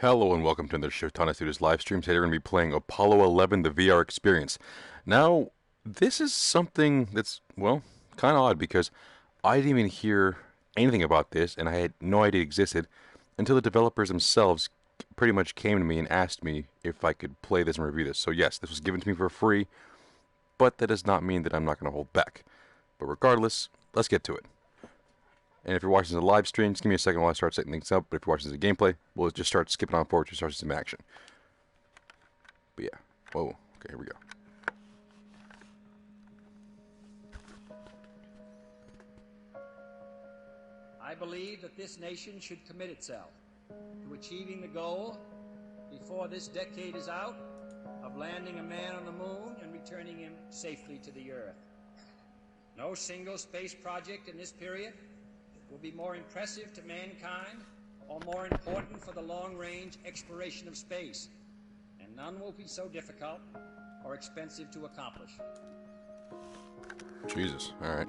Hello and welcome to the Shotana Studios live stream. Today we're going to be playing Apollo 11, the VR experience. Now, this is something that's, well, kind of odd because I didn't even hear anything about this and I had no idea it existed until the developers themselves pretty much came to me and asked me if I could play this and review this. So yes, this was given to me for free, but that does not mean that I'm not going to hold back. But regardless, let's get to it. And if you're watching this as a live stream, just give me a second while I start setting things up. But if you're watching this as a gameplay, we'll just start skipping on forward to start some action. But yeah. Whoa. Okay, here we go. I believe that this nation should commit itself to achieving the goal, before this decade is out, of landing a man on the moon and returning him safely to the Earth. No single space project in this period will be more impressive to mankind or more important for the long-range exploration of space, and none will be so difficult or expensive to accomplish. Jesus. Alright.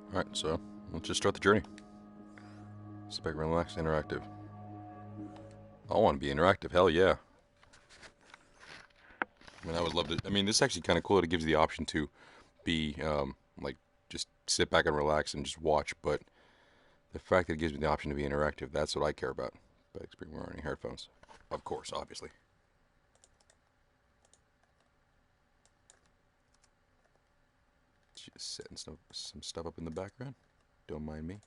Alright, so let's just start the journey. Sit back, relax, interactive. I want to be interactive, hell yeah. I mean, I would love to. I mean, this is actually kind of cool that it gives you the option to be, like, just sit back and relax and just watch, but the fact that it gives me the option to be interactive, that's what I care about. But we're wearing headphones. Of course, obviously. Just setting some stuff up in the background. Don't mind me.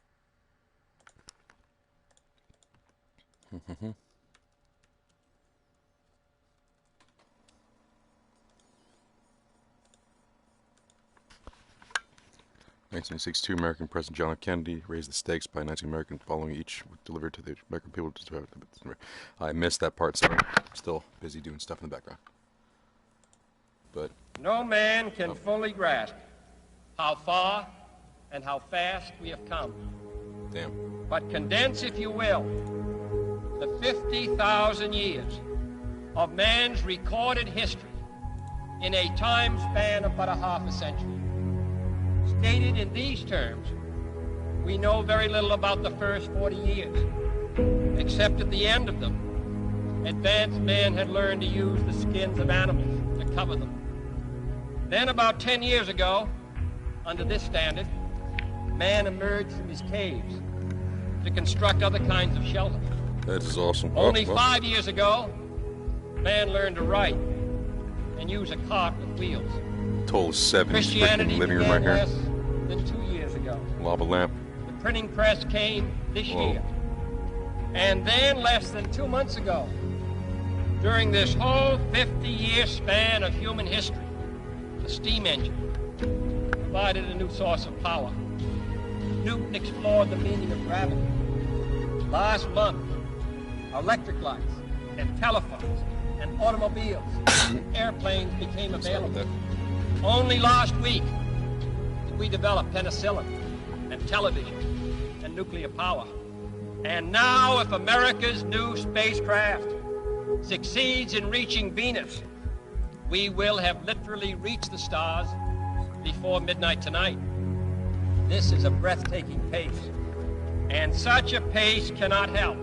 1962, American President John F. Kennedy raised the stakes by 19 American following each delivered to the American people. I missed that part, so I'm still busy doing stuff in the background. But no man can fully grasp how far and how fast we have come. Damn. But condense, if you will, the 50,000 years of man's recorded history in a time span of but a half a century. Stated in these terms, we know very little about the first 40 years, except at the end of them, advanced man had learned to use the skins of animals to cover them. Then about 10 years ago, under this standard, man emerged from his caves to construct other kinds of shelter. That is awesome. Only 5 years ago, man learned to write and use a cart with wheels. Total 7 Christianity living room right here. Less than 2 years ago. Lava lamp. The printing press came this year. And then less than 2 months ago, during this whole 50-year span of human history, the steam engine provided a new source of power. Newton explored the meaning of gravity. Last month, electric lights and telephones and automobiles and airplanes became available. Only last week did we develop penicillin and television and nuclear power. And now, if America's new spacecraft succeeds in reaching Venus, we will have literally reached the stars before midnight tonight. This is a breathtaking pace, and such a pace cannot help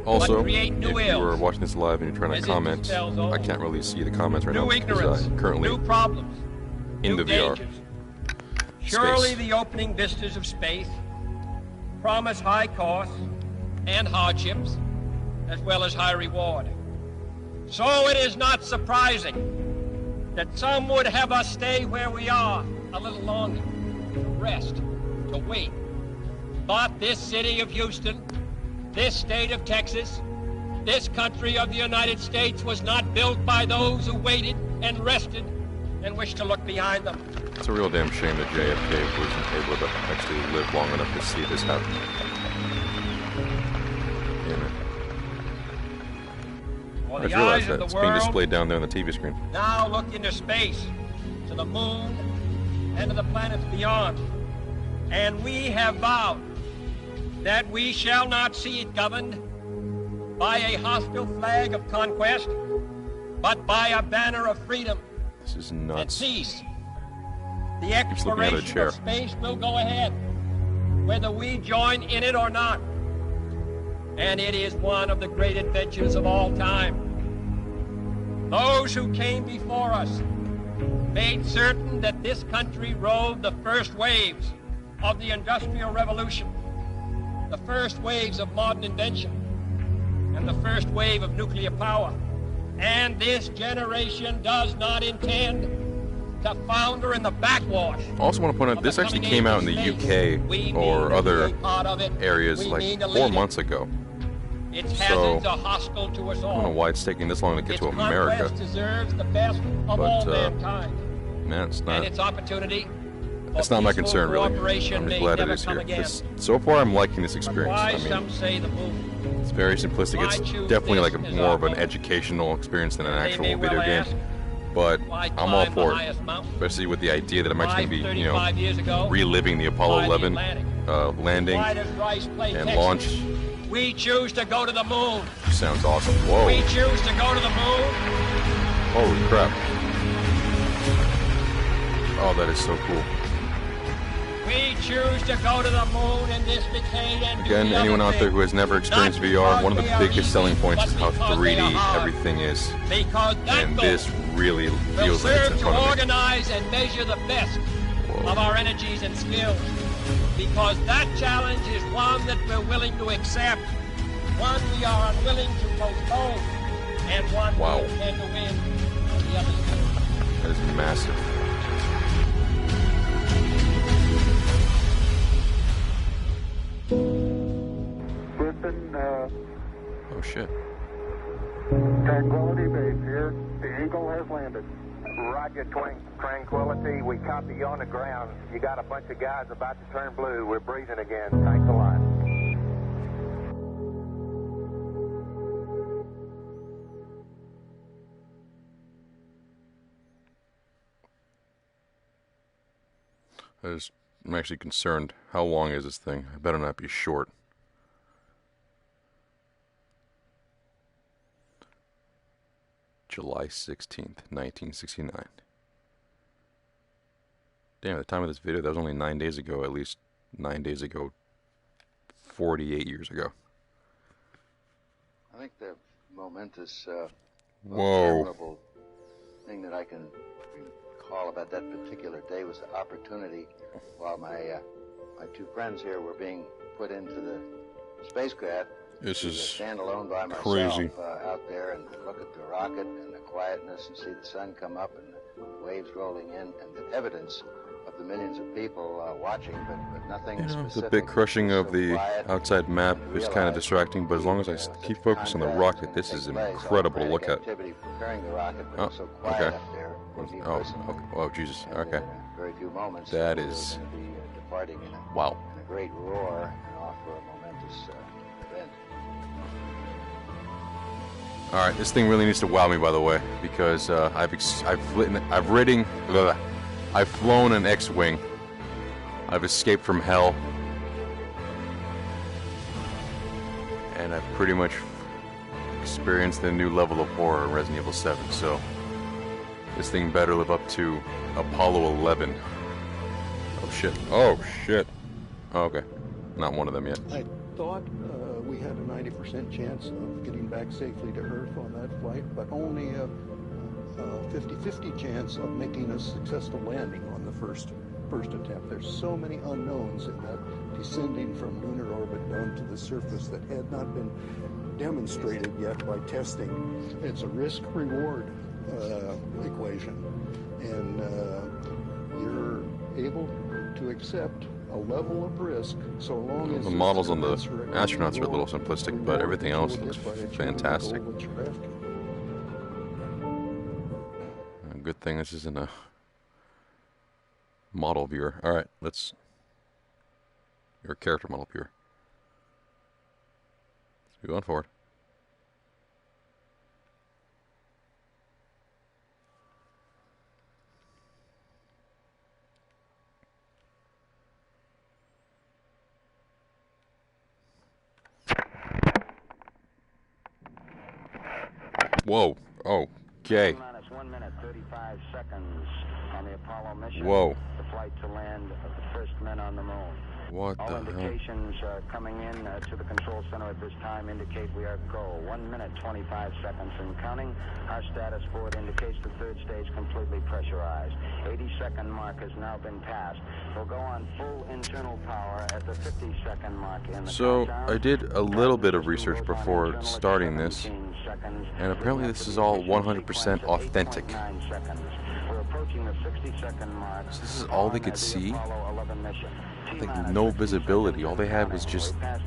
also, but create new if you were ills, watching this live and you're trying to comment, I can't really see the comments right now new because ignorance, I'm currently new problems, in new the VR. dangers. Surely Space. the opening vistas of space promise high costs and hardships, as well as high reward. So it is not surprising that some would have us stay where we are a little longer, to rest, to wait. But this city of Houston, this state of Texas, this country of the United States was not built by those who waited and rested and wished to look behind them. It's a real damn shame that JFK wasn't able to actually live long enough to see this happen. Damn it. I just realized that it's being displayed down there on the TV screen. Now look into space, to the moon, and to the planets beyond. And we have vowed that we shall not see it governed by a hostile flag of conquest, but by a banner of freedom. This is nuts. And peace. The exploration of space will go ahead, whether we join in it or not. and it is one of the great adventures of all time. Those who came before us made certain that this country rode the first waves of the Industrial Revolution, the first waves of modern invention, and the first wave of nuclear power. And this generation does not intend to founder in the backwash. I also want to point out this actually came out in the UK or other areas like 4 months ago. Its hazards are hostile to us all. I don't know why it's taking this long to get to America. Its deserves the best of all mankind. Man, it's not. And its opportunity. It's not my concern, really. I'm just glad it is here. So far, I'm liking this experience. I mean, it's very simplistic. It's definitely like more of an educational experience than an actual video game. But I'm all for it, especially with the idea that I'm actually going to be, you know, reliving the Apollo 11 landing and launch. We choose to go to the moon. Sounds awesome. Whoa. We choose to go to the moon. Holy crap. Oh, that is so cool. We choose to go to the moon in this decade and again, anyone out there who has never experienced VR, one of the biggest selling points is how 3D everything is. And this really feels like it's in front of me. Organize and measure the best of our energies and skills. Because that challenge is one that we're willing to accept, one we are unwilling to postpone, and one we intend to win on the other side. That is massive. Oh shit. Tranquility Base here. The Eagle has landed. Roger, Tranquility. We copy you on the ground. You got a bunch of guys about to turn blue. We're breathing again. Thanks a lot. I'm actually concerned. How long is this thing? I better not be short. July 16th, 1969. Damn, at the time of this video, that was only 9 days ago, at least 9 days ago, 48 years ago. I think the momentous, memorable thing that I can recall about that particular day was the opportunity while my two friends here were being put into the spacecraft. This is stand alone by myself, crazy. Out there and look at the rocket and the quietness and see the sun come up and the waves rolling in and the evidence of the millions of people watching, but nothing specific. The big crushing of the outside map is kind of distracting, but as long as I keep focused on the rocket, this is incredible to look at. Oh, okay. Oh, Jesus. Okay. That is... Wow. A great roar and off for a momentous event. All right, this thing really needs to wow me, by the way, because I've flown an X-wing. I've escaped from hell, and I've pretty much experienced a new level of horror in Resident Evil 7. So this thing better live up to Apollo 11. Oh shit! Oh shit! Oh, okay, not one of them yet. I thought we had a 90% chance of getting back safely to Earth on that flight, but only a 50-50 chance of making a successful landing on the first attempt. There's so many unknowns in that descending from lunar orbit down to the surface that had not been demonstrated yet by testing. It's a risk-reward equation, and you're able to accept a level of risk so long as the models on the astronauts are a little simplistic, but everything else looks fantastic. Good thing this isn't a model viewer. All right, your character model viewer. Let's go on forward. Whoa. Okay. 1 minute 35 seconds on the Apollo mission. Whoa. The flight to land of the first men on the moon. What All the hell? indications coming in to the control center at this time indicate we are go. 1 minute, 25 seconds and counting. Our status board indicates the third stage completely pressurized. 80-second mark has now been passed. We'll go on full internal power at the 50-second mark in the So, countdown. I did a little bit of research before starting this, and apparently this is all 100% authentic. We're approaching the 60-second mark. So this is all they could The see? Apollo 11 mission. Like no visibility. All they had was just... I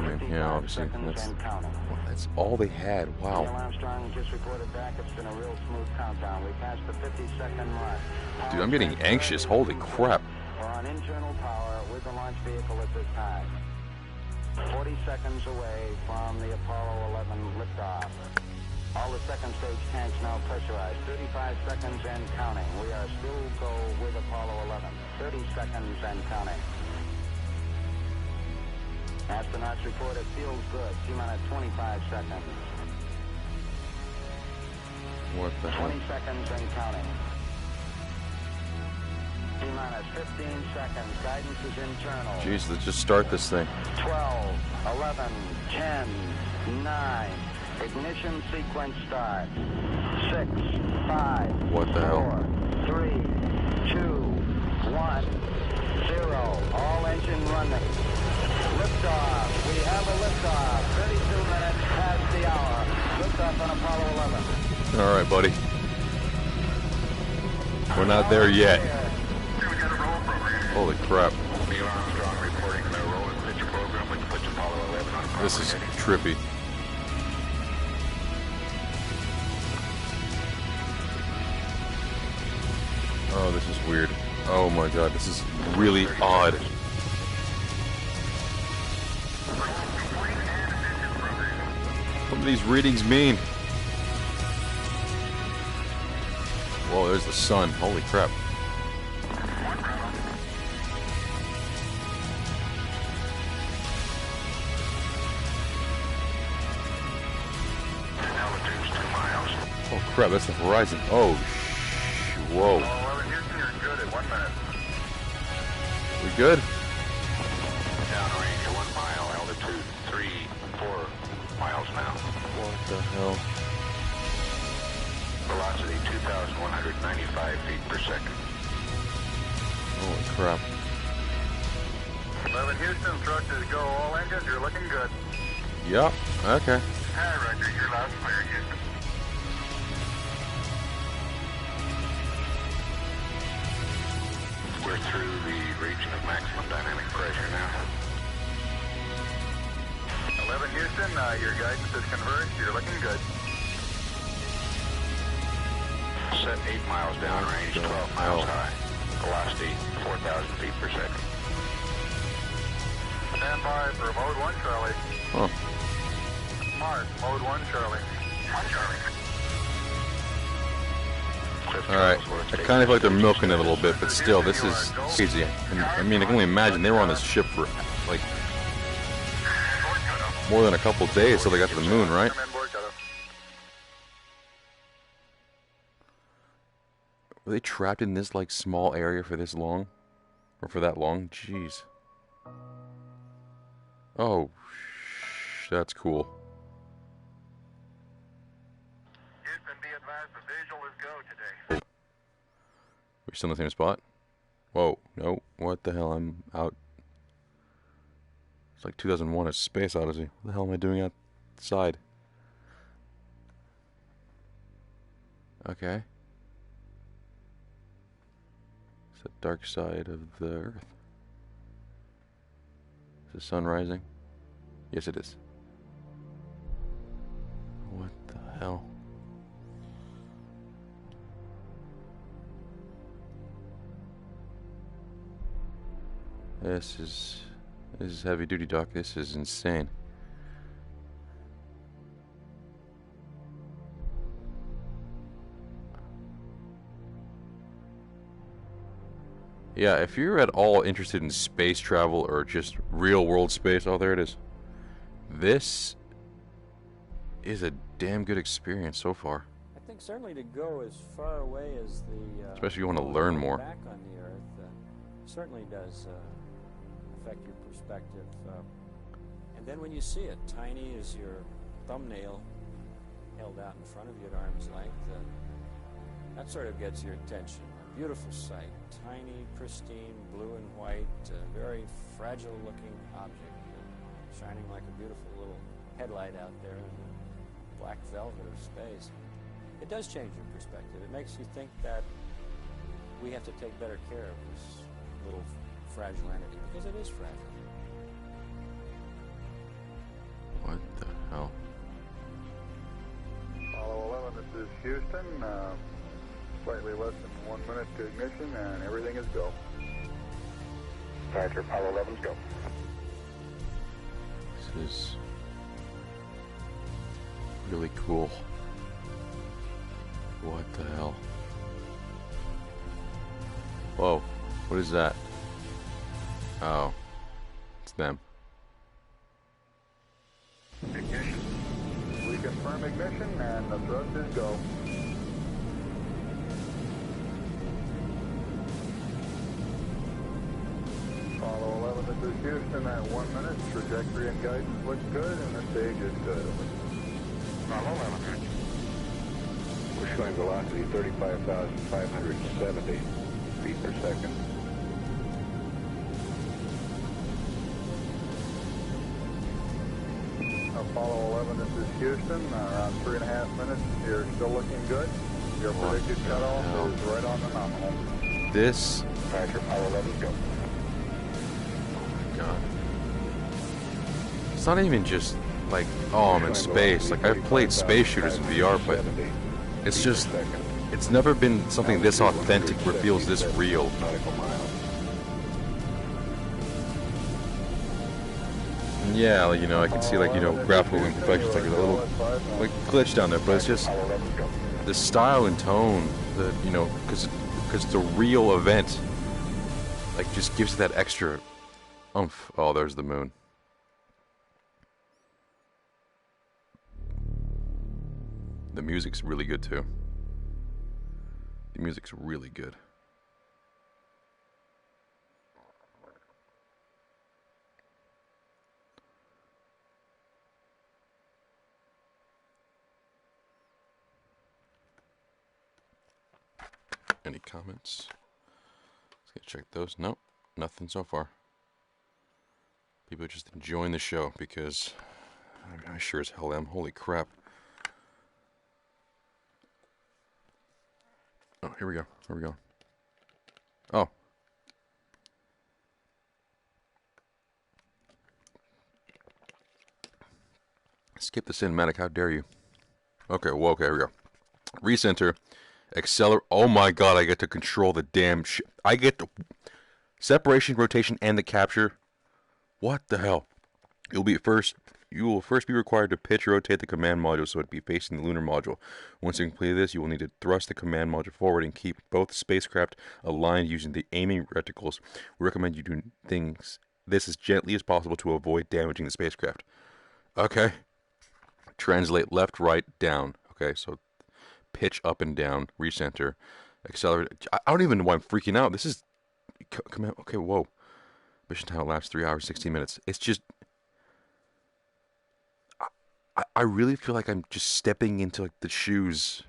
mean, yeah, obviously. That's all they had. Wow. Neil Armstrong just reported back. It's been a real smooth countdown. We passed the 50-second mark. Dude, I'm getting anxious. Holy crap. We're on internal power with the launch vehicle at this time. 40 seconds away from the Apollo 11 liftoff. All the second stage tanks now pressurized. 35 seconds and counting. We are still go with Apollo 11. 30 seconds and counting. Astronauts report it feels good. T-minus 25 seconds. What the hell? 20 seconds and counting. T-minus 15 seconds. Guidance is internal. Jeez, let's just start this thing. 12, 11, 10, 9. Ignition sequence start. 6, 5. What the hell? 4, 3, 2, 1, 0. All engine running. Liftoff. We have a liftoff. 32 minutes past the hour. Liftoff on Apollo 11. All right, buddy. We're not there yet. Holy crap. Neil Armstrong reporting the roll and pitch program with puts Apollo 11 on proper This is heading. trippy. Oh, this is weird. Oh my god, this is really odd. What do these readings mean? Whoa, there's the sun. Holy crap. Altitude's 2 miles. Oh crap, that's the horizon. Oh, whoa. 11 Houston, you're good at 1 minute. We good? Downrange at 1 mile. Altitude 3, 4 miles now. What the hell? Velocity 2,195 feet per second. Holy crap. 11 Houston, thrusters go. All engines, you're looking good. Yep, okay. Hi, Roger. You're loud and clear, Houston. We're through the region of maximum dynamic pressure now. 11 Houston, your guidance is converged. You're looking good. Set 8 miles downrange, 12 miles high. Velocity 4,000 feet per second. Stand by for mode 1, Charlie. Huh. Mark, mode 1, Charlie. 1, Charlie. Alright, I kind of feel like they're milking it a little bit, but still, this is crazy. And, I mean, I can only imagine they were on this ship for, like, more than a couple days till they got to the moon, right? Were they trapped in this, like, small area for this long? Or for that long? Jeez. Oh, that's cool. Houston, be advised the visual is go today. We're still in the same spot? Whoa, no, what the hell, I'm out. It's like 2001, a Space Odyssey. What the hell am I doing outside? Okay. It's the dark side of the Earth. Is the sun rising? Yes, it is. What the hell? This is heavy duty, Doc. This is insane. Yeah, if you're at all interested in space travel or just real world space, oh, there it is. This is a damn good experience so far. I think certainly to go as far away as the Especially if you want to learn more. back on the Earth, certainly does affect your perspective. And then when you see it, tiny as your thumbnail held out in front of you at arm's length, that sort of gets your attention. A beautiful sight, tiny, pristine, blue and white, very fragile-looking object, shining like a beautiful little headlight out there in the black velvet of space. It does change your perspective. It makes you think that we have to take better care of this little fragile entity, because it is fragile. What the hell? Apollo 11, this is Houston. Slightly less than 1 minute to ignition, and everything is go. Roger, Apollo 11's go. This is really cool. What the hell? Whoa, what is that? Oh, it's them. Ignition. We confirm ignition, and the thrust is go. Apollo 11, this is Houston at 1 minute. Trajectory and guidance look good, and the stage is good. Apollo 11. We're showing velocity 35,570 feet per second. Apollo 11, this is Houston. Around 3.5 minutes. You're still looking good. Your predicted cutoff is right on the nominal. This. Roger, Apollo 11, go. God. It's not even just like, oh, I'm in space. Like, I've played space shooters in VR, but it's just, it's never been something this authentic where it feels this real. Yeah, like, you know, I can see, like, you know, graphical imperfections, like a little, like, glitch down there, but it's just the style and tone that, you know, because it's a real event, like, just gives it that extra oomph. Oh, there's the moon. The music's really good, too. The music's really good. Any comments? Let's get check those. Nope, nothing so far. People are just enjoying the show because I sure as hell am. Holy crap. Oh, here we go. Here we go. Oh. Skip the cinematic. How dare you? Okay, well, okay, here we go. Recenter. Accelerate. Oh my god, I get to control the damn shit. I get the separation, rotation, and the capture. What the hell? You will first be required to pitch rotate the command module so it be facing the lunar module. Once you complete this, you will need to thrust the command module forward and keep both spacecraft aligned using the aiming reticles. We recommend you do this as gently as possible to avoid damaging the spacecraft. Okay. Translate left, right, down. Okay, so pitch up and down, recenter, accelerate. I don't even know why I'm freaking out. This is command. Okay, whoa. Mission time lasts 3 hours, 16 minutes. It's just, I really feel like I'm just stepping into like the shoes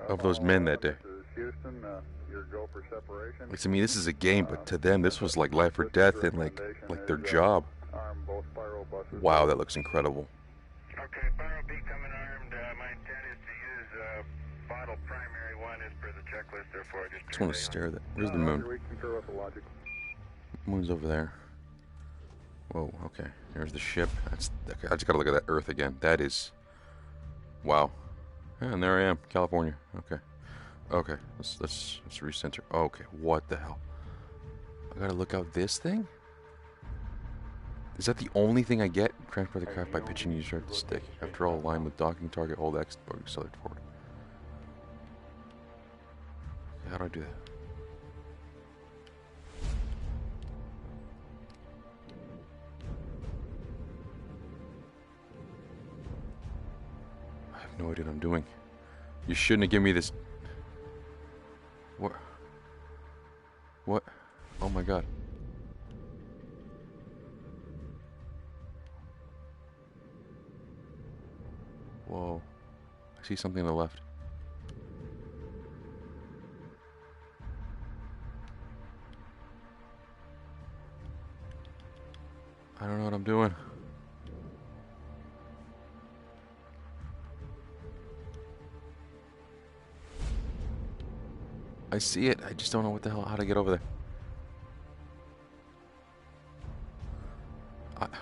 of those men that day. Houston, your go for separation. Like, to me, this is a game, but to them, this was like life or death and like their job. Wow, that looks incredible. Okay, Pyro B coming armed. My intent is to use bottle primary one as per the checklist. Therefore, I just want to stare at that. Where's the moon? Moon's over there. Whoa, okay. Here's the ship. That's okay. I just gotta look at that Earth again. That is, wow. Yeah, and there I am, California. Okay, okay. Let's recenter. Okay, what the hell? I gotta look out this thing. Is that the only thing I get? Transfer the craft by pitching you start the stick. After all, align with docking target, hold X to accelerate forward. How do I do that? I have no idea what I'm doing. You shouldn't have given me this. What? What? Oh my god. Whoa. I see something on the left. I don't know what I'm doing. I see it. I just don't know what the hell, how to get over there.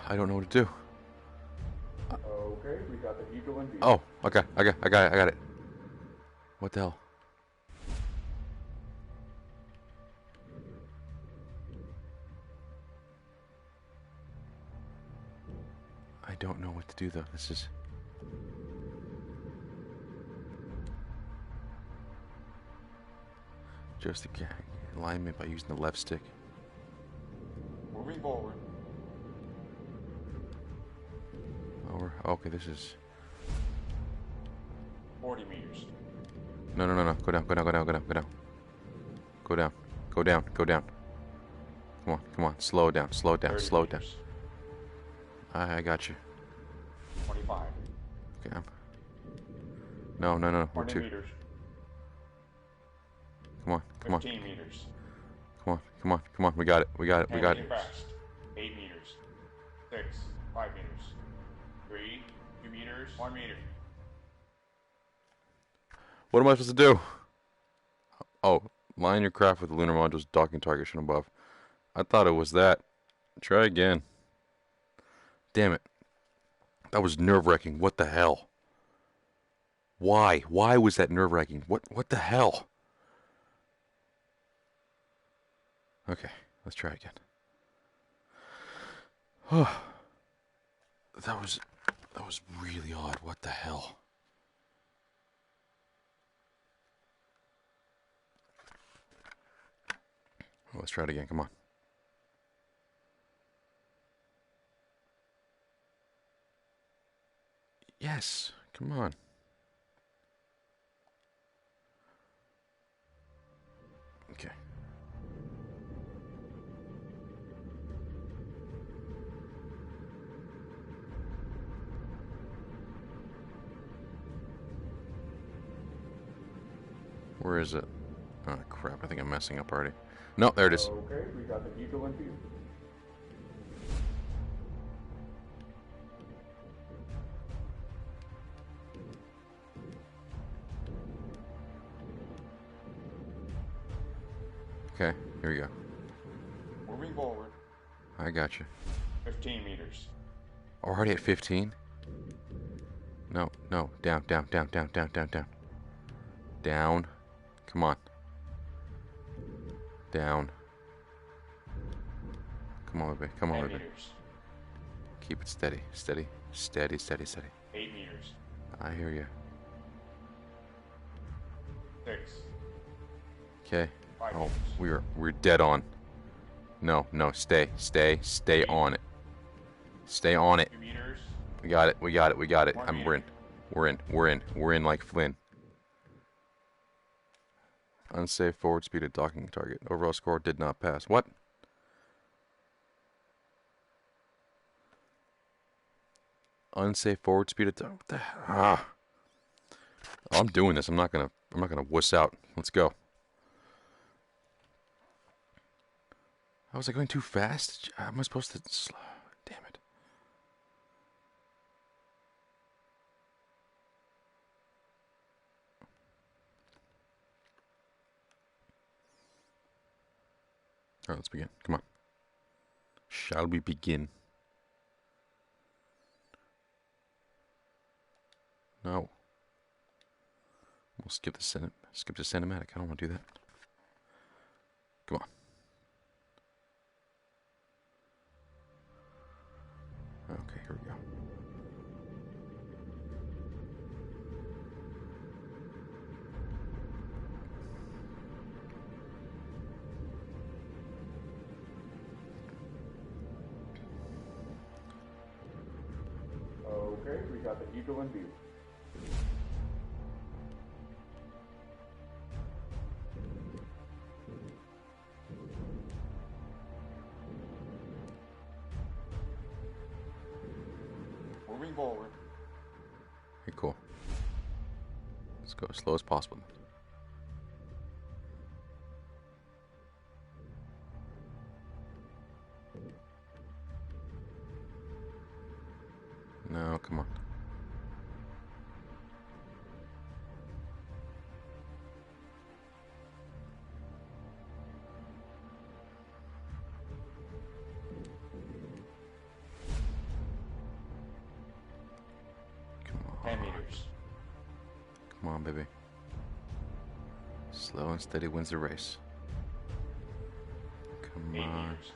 I don't know what to do. Okay, we got the Eagle in view. Oh, okay. I got it. What the hell? I don't know what to do though. This is... Just the alignment by using the left stick. Moving forward. Over. Okay, this is... 40 meters. No. Go down. Go down. Come on. Slow down. 30 Slow down. meters. I got you. 25. Okay. No. We're 20 too... meters. Come on. 15 meters. Come on. We got it. Handling fast. 8 meters. 6. 5 meters. 3. 2 meters. 1 meter. What am I supposed to do? Oh, line your craft with the lunar module's docking target shown above. I thought it was that. Try again. Damn it. That was nerve-wracking. What the hell? Why? Why was that nerve-wracking? What the hell? Okay, let's try again. That was really odd. What the hell? Let's try it again. Come on. Yes. Come on. Okay. Where is it? Oh, crap. I think I'm messing up already. No, there it is. Okay, we got the Eagle in view. Okay, here we go. Moving forward. I got you. 15 meters. Already at 15? No. Down. Down. Come on. Down. Come on, baby. 10 baby. meters. Keep it steady. 8 meters. I hear you. 6. Okay. 5 Oh, meters. we're dead on. No. Stay on it. Stay on it. 2 meters. We got it. 1 meter. We're in like Flynn. Unsafe forward speed at docking target. Overall score did not pass. What? Unsafe forward speed at what the ah. I'm doing this. I'm not gonna wuss out. Let's go. How was I going too fast? Am I supposed to slow? Damn it. Alright, let's begin. Come on. Shall we begin? No. We'll skip the cinematic. I don't want to do that. Come on. Okay, here we go. Okay, we got the Eagle in view. Moving forward. Okay, cool. Let's go as slow as possible. No, come on. Come on. 10 meters. Come on, baby. Slow and steady wins the race. Come 8 on. meters.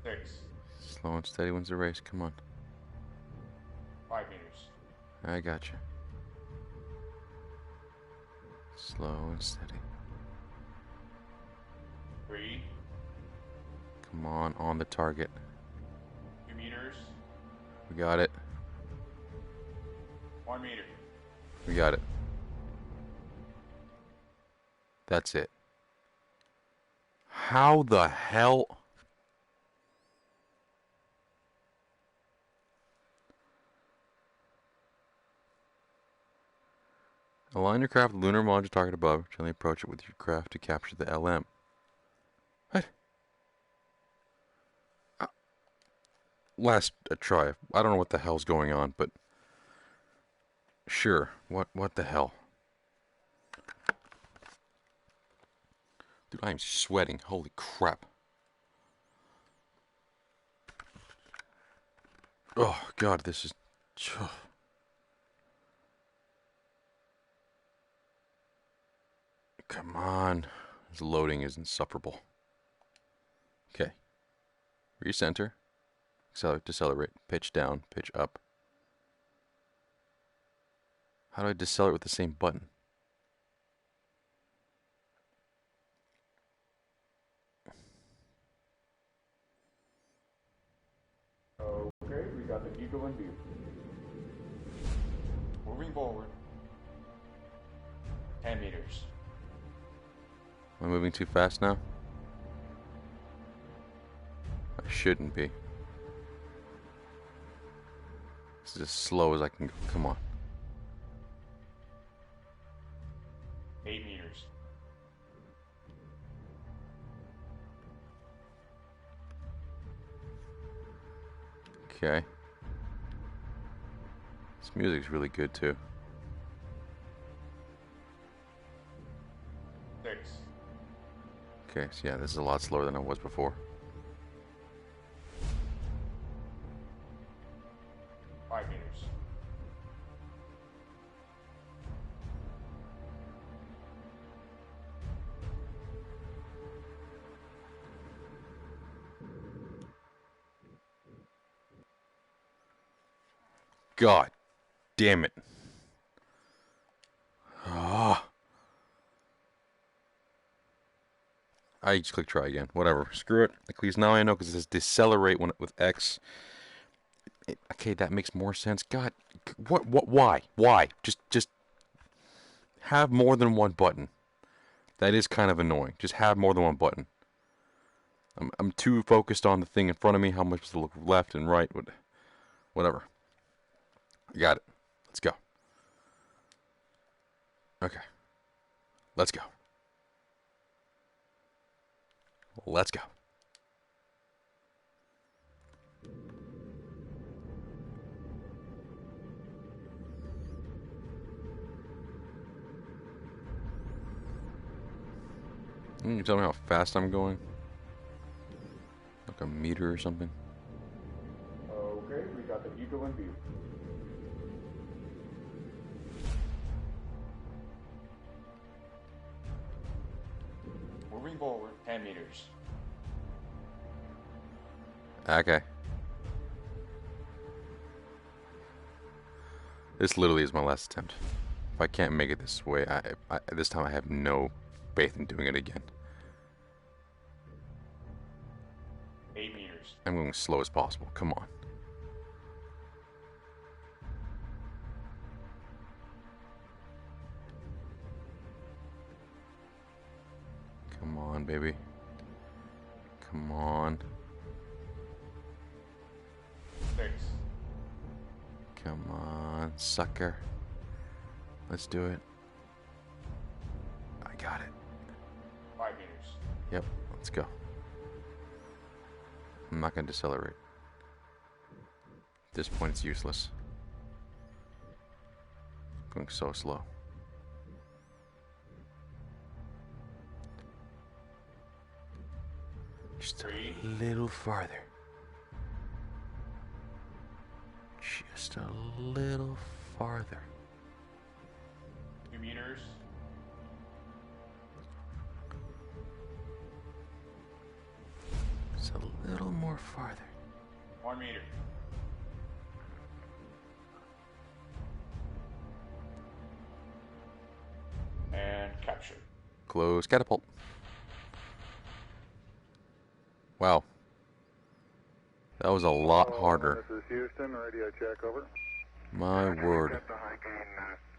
6. Slow and steady wins the race. Come on. 5 meters. I got you. Slow and steady. 3. Come on the target. 2 meters. We got it. 1 meter. We got it. That's it. How the hell? Align your craft with the lunar module target above. Gently approach it with your craft to capture the LM. What? Last try. I don't know what the hell's going on, but sure. What the hell? Dude, I am sweating. Holy crap. Oh god, this is come on. This loading is insufferable. Okay. Recenter. Accelerate, decelerate. Pitch down, pitch up. How do I decelerate with the same button? Okay, we got the Eagle in view. Moving forward. 10 meters. Am I moving too fast now? I shouldn't be. This is as slow as I can go. Come on. 8 meters. 'Kay. This music's really good too. 6. Okay, so yeah, this is a lot slower than I was before. 5 meters. 'God damn it. Ah. I just click try again. Whatever. Screw it. At least now I know because it says decelerate when with X. Okay, that makes more sense. God, why? Why? Just have more than one button. That is kind of annoying. Just have more than one button. I'm too focused on the thing in front of me, how much to look left and right, whatever. I got it. Let's go. Okay. Let's go. Let's go. Can you tell me how fast I'm going? Like a meter or something? Okay, we got the Eagle in view. Moving forward, 10 meters. Okay. This literally is my last attempt. If I can't make it this way, this time I have no faith in doing it again. 8 meters. I'm going as slow as possible. Come on. Come on, baby. Come on. 6. Come on, sucker. Let's do it. I got it. 5 meters. Yep, let's go. I'm not going to decelerate. At this point, it's useless. Going so slow. Just a little farther. Just a little farther. 2 meters. Just a little more farther. 1 meter. And capture. Close catapult. Wow. That was a lot harder. This is Houston, radio check, over. My word. Got the high gain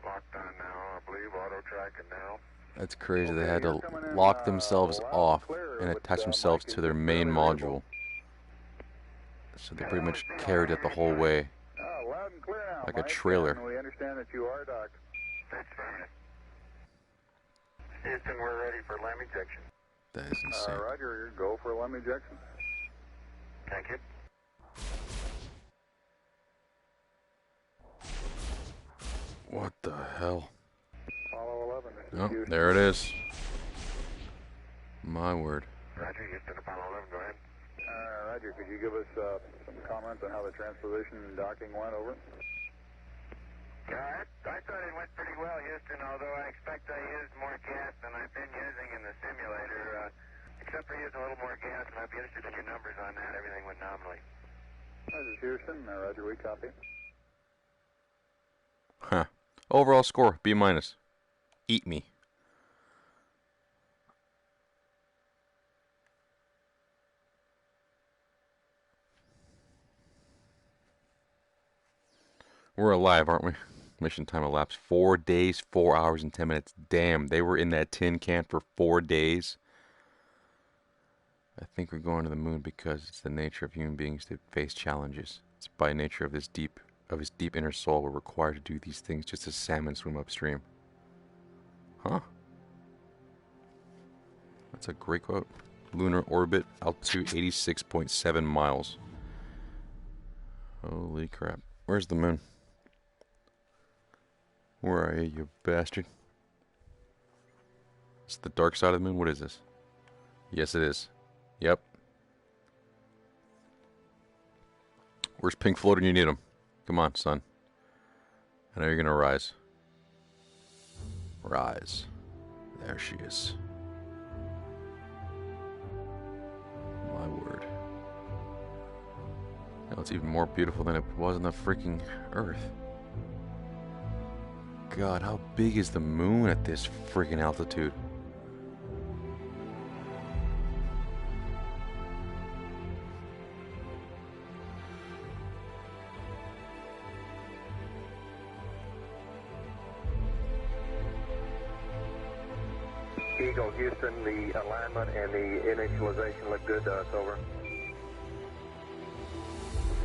locked on now, I believe, auto tracking now. That's crazy. They had you're to coming in, lock themselves loud and off clear and with, attach Mike. themselves to their It's main fairly module. So they pretty much carried it the whole way. Loud and clear now, Like a Mike, trailer. and we understand that you are docked. That's right. Houston, we're ready for LAM ejection. That is insane. Roger, go for LAM ejection. Thank you. What the hell? Apollo 11, this is Oh, Houston. there it is. My word. Roger, Houston, Apollo 11, go ahead. Roger, could you give us some comments on how the transposition and docking went, over? Yeah, I thought it went pretty well, Houston, although I expect I used more gas than I've been using in the simulator. Except for using a little more gas, and I'd be interested in your numbers on that. Everything went nominally. This is Houston, Roger, we copy. Huh. Overall score, B minus. Eat me. We're alive, aren't we? Mission time elapsed 4 days, 4 hours, and 10 minutes. Damn, they were in that tin can for 4 days. I think we're going to the moon because it's the nature of human beings to face challenges. It's by nature of his deep inner soul we're required to do these things just as salmon swim upstream. Huh? That's a great quote. Lunar orbit, altitude 86.7 miles. Holy crap. Where's the moon? Where are you bastard? It's the dark side of the moon? What is this? Yes, it is. Yep. Where's Pink Floyd when you need him? Come on, son. I know you're gonna rise. Rise. There she is. My word. Now it's even more beautiful than it was on the freaking Earth. God, how big is the moon at this freaking altitude? Eagle, Houston, the alignment and the initialization look good to us, over.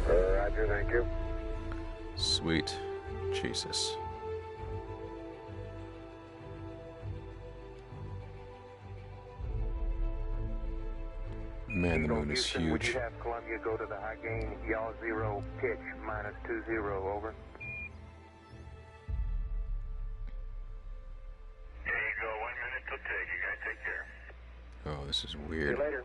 Roger, thank you. Sweet Jesus. Man, the moon is Houston, would you huge. have Columbia go to the high gain, yaw 0, pitch -20, over? There you go, 1 minute till take. You guys take care. Oh, this is See weird. you later.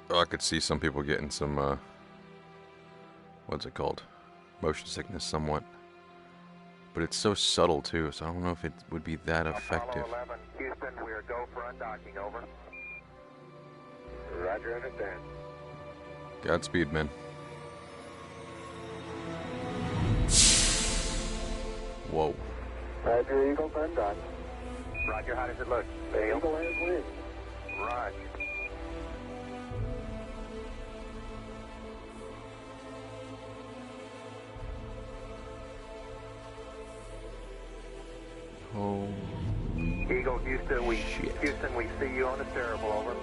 Oh, I could see some people getting some, what's it called? Motion sickness somewhat. But it's so subtle too, so I don't know if it would be that effective. Apollo 11, Houston, we are go for undocking, over. Roger, understand. Godspeed, man. Whoa. Roger, Eagle, undock. Roger, how does it look? The Eagle has wind. Roger. Oh. Eagle, Houston, we Shit. see you on the terrible, over.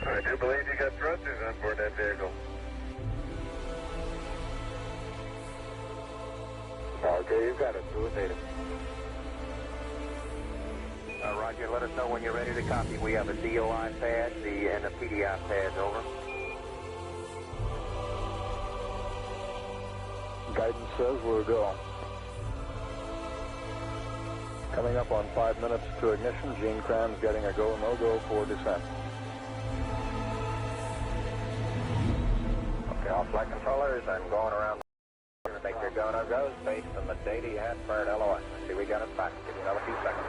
I do believe you got thrusters on board that vehicle. Okay, you got it. Do it, Data. Roger, let us know when you're ready to copy. We have a DOI pad and a PDI pad, over. Guidance says we're go. Coming up on 5 minutes to ignition. Gene Kran's getting a go, no-go for descent. Okay, all flight controllers, I'm going around. Make your go, no-goes based on the data you had prior to LOI. See, we got it back. Give you another few seconds.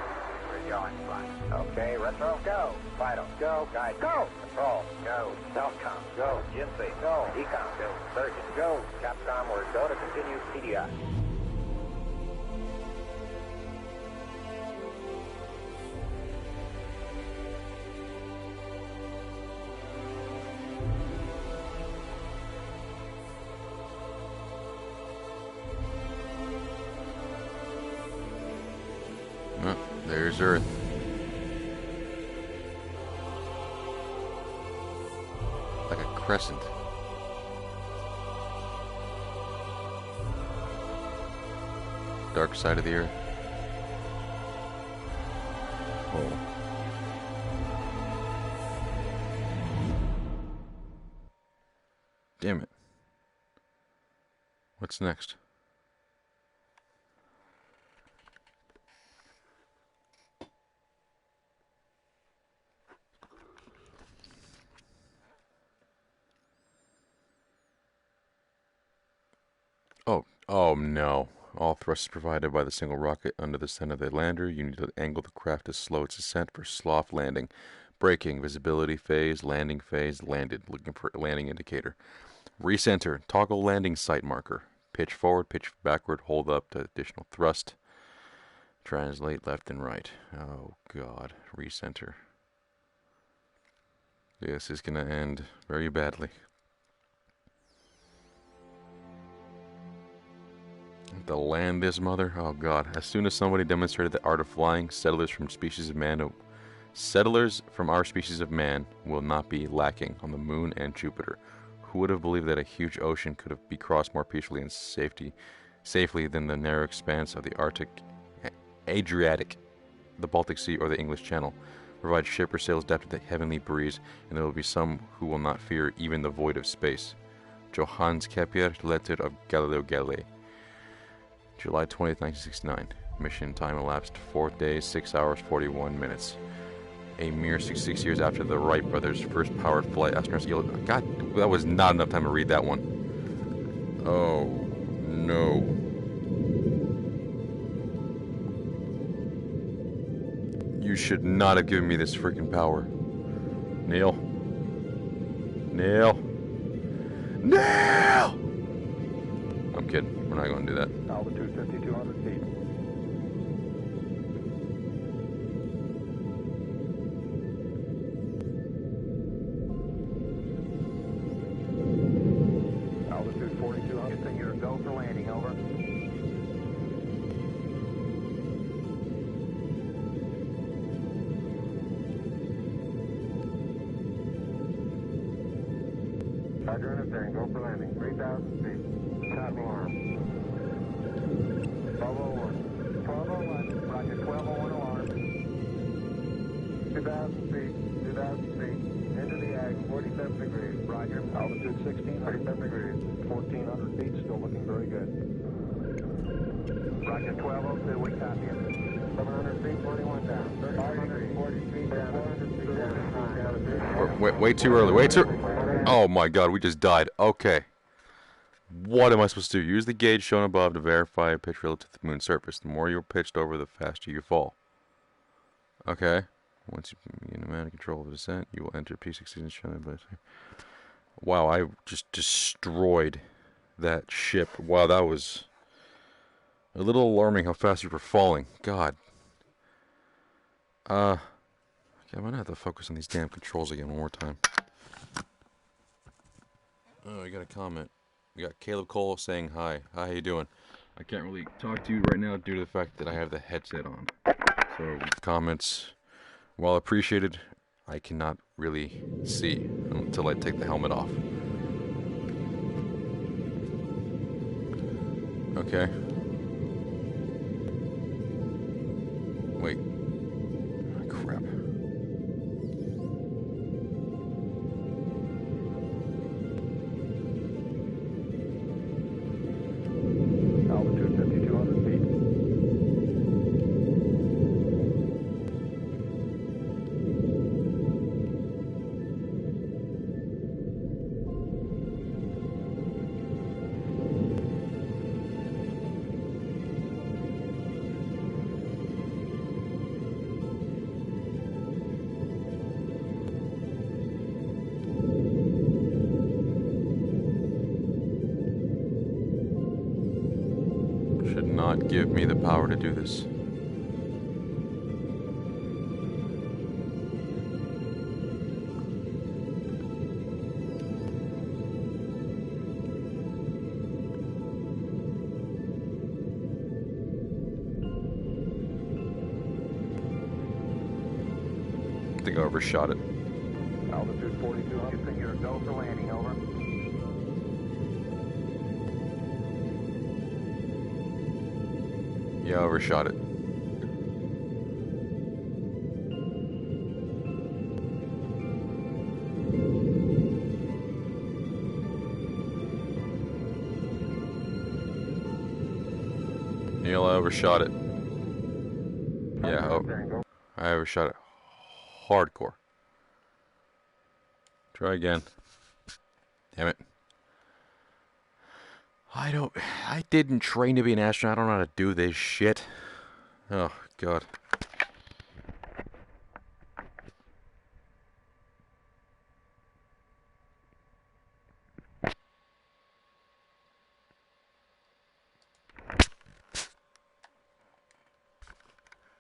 We're going, fine. Okay, retro, go. Vital, go. Guide, go. Control, go. Telcom, go. GNC, go. Ecom, go. Surgeon, go. Capcom, we're go to continue PDI. Oh, there's Earth. Like a crescent. Dark side of the Earth. Oh. Damn it. What's next? Oh no. All thrust is provided by the single rocket under the center of the lander. You need to angle the craft to slow its ascent for soft landing. Braking, visibility phase, landing phase, landed. Looking for landing indicator. Recenter, toggle landing site marker. Pitch forward, pitch backward, hold up to additional thrust. Translate left and right. Oh god. Recenter. This is going to end very badly. To land this mother? Oh god. As soon as somebody demonstrated the art of flying, settlers from our species of man will not be lacking on the moon and Jupiter. Who would have believed that a huge ocean could be crossed more peacefully and safely than the narrow expanse of the Adriatic, the Baltic Sea, or the English Channel? Provide ship or sails adapted to the heavenly breeze, and there will be some who will not fear even the void of space. Johannes Kepler, letter of Galileo Galilei. July 20th, 1969. Mission time elapsed 4 days, 6 hours, 41 minutes. A mere 66 years after the Wright brothers' first powered flight, astronauts yielded. God, that was not enough time to read that one. Oh, no. You should not have given me this freaking power. Neil. Neil. Neil! I'm kidding. We're not going to do that. Altitude 5,200 feet. Altitude 4,200. Continue to go for landing, over. Roger, interfering. Go for landing. 3,000 feet. Copy. Alarm. 1201. 1201. Roger, 1201 alarm. 2,000 feet. 2,000 feet. Into the ag. 47 degrees. Roger. Altitude 47 degrees. 1,400 feet. Still looking very good. Roger, 1202. We copy it. 700 feet. 41 down. 340 feet down. 400 feet down. Way too early. Way too. Oh my god, we just died. Okay. What am I supposed to do? Use the gauge shown above to verify a pitch relative to the moon's surface. The more you're pitched over, the faster you fall. Okay. Once you begin to manage control of the descent, you will enter P-16 shown above. Wow, I just destroyed that ship. Wow, that was a little alarming how fast you were falling. God. Okay, I'm gonna have to focus on these damn controls again one more time. Oh, I got a comment. We got Caleb Cole saying hi. Hi, how you doing? I can't really talk to you right now due to the fact that I have the headset on. So comments, while appreciated, I cannot really see until I take the helmet off. Okay. Wait. Oh, crap. Altitude 5,200 feet. Should not give me the power to do this. I think I overshot it. Altitude 4,200. Houston, you're go for landing, over. Yeah, I overshot it. Neil, I overshot it. Yeah, I overshot it. Hardcore. Try again. Damn it. I didn't train to be an astronaut. I don't know how to do this shit. Oh, God.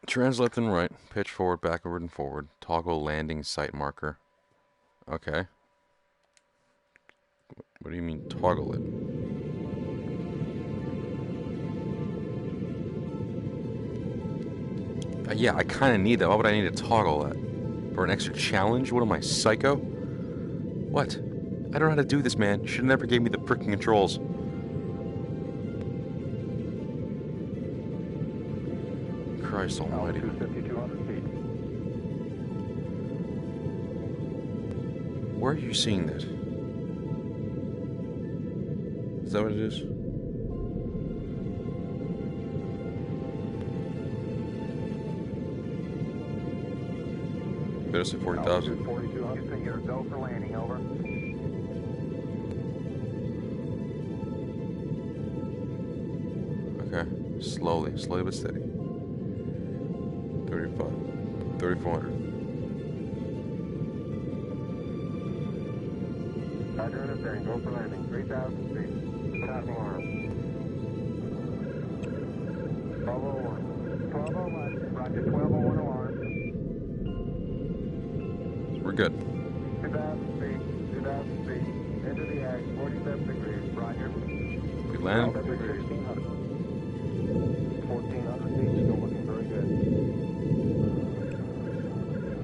Trans left and right. Pitch forward, backward, and forward. Toggle landing site marker. Okay. What do you mean toggle it? Yeah, I kind of need that. Why would I need to toggle that? For an extra challenge? What am I, psycho? What? I don't know how to do this, man. You should have never gave me the freaking controls. Christ almighty. Altitude 5,200 feet. Where are you seeing that? Is that what it is? Better say 40,000. 4,200. Houston, you're go for landing, over. Okay. Slowly but steady. 35. 3,400. Roger, understand, go for landing, 3,000 feet. Top arm. 1201. 1201. Roger, 1201 alarm. We're good. 2,000 feet. 2,000 feet. Into the act, 47 degrees. Roger. We land. 1,600. 1,400 feet, still looking very good.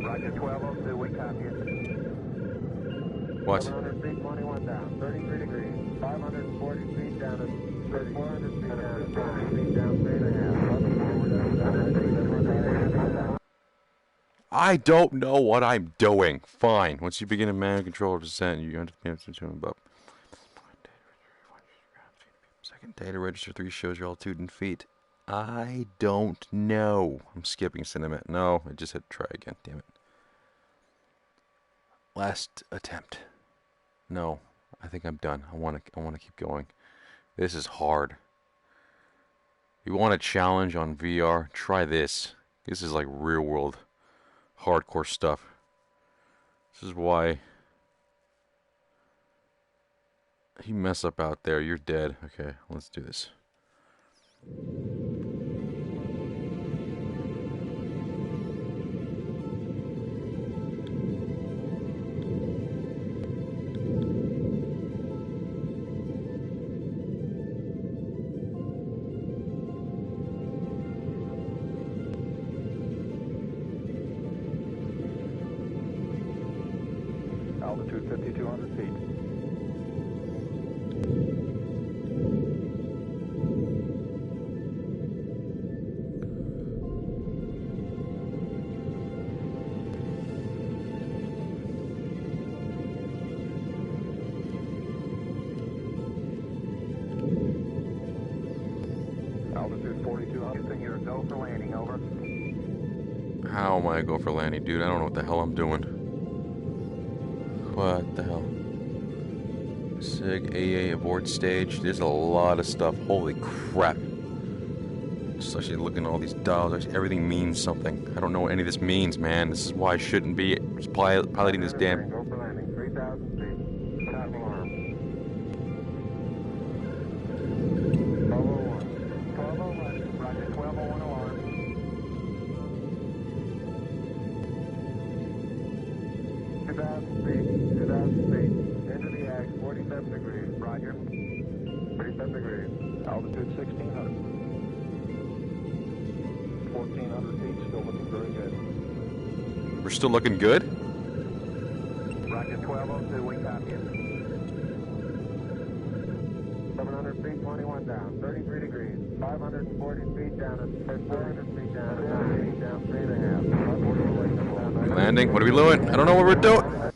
Roger, 1202, we copy it. What? 700 feet, 21 down, 33 degrees. 540 feet down to 400 feet down to 5 feet down, 3.5. I don't know what I'm doing. Fine. Once you begin to manual control or percent, you understand above. Second data register 3 shows your altitude in feet. I don't know. I'm skipping cinema. No, I just hit try again. Damn it. Last attempt. No, I think I'm done. I want to keep going. This is hard. You want a challenge on VR? Try this. This is like real world hardcore stuff. This is why you mess up out there, you're dead. Okay, let's do this. 5,200 feet. Altitude 4,200. Houston, you're go for landing, over. How am I go for landing, dude? I don't know what the hell I'm doing. What the hell? SIG AA abort stage. There's a lot of stuff. Holy crap. Especially looking at all these dials. Actually, everything means something. I don't know what any of this means, man. This is why I shouldn't be piloting this damn... Go for landing, 3,000 feet. Top alarm. 1201. 1201. Roger, 1201 alarm. 2,000 feet. 2,000 feet. Into the ag, 47 degrees. Roger. 47 degrees. Altitude 1,600. 1,400 feet. Still looking very good. We're still looking good? Roger, 1202, we copy it. 700 feet, 21 down, 33 degrees. 540 feet down, at 400 feet down, at 9 feet down, 3.5. Landing? What are we doing? I don't know what we're doing.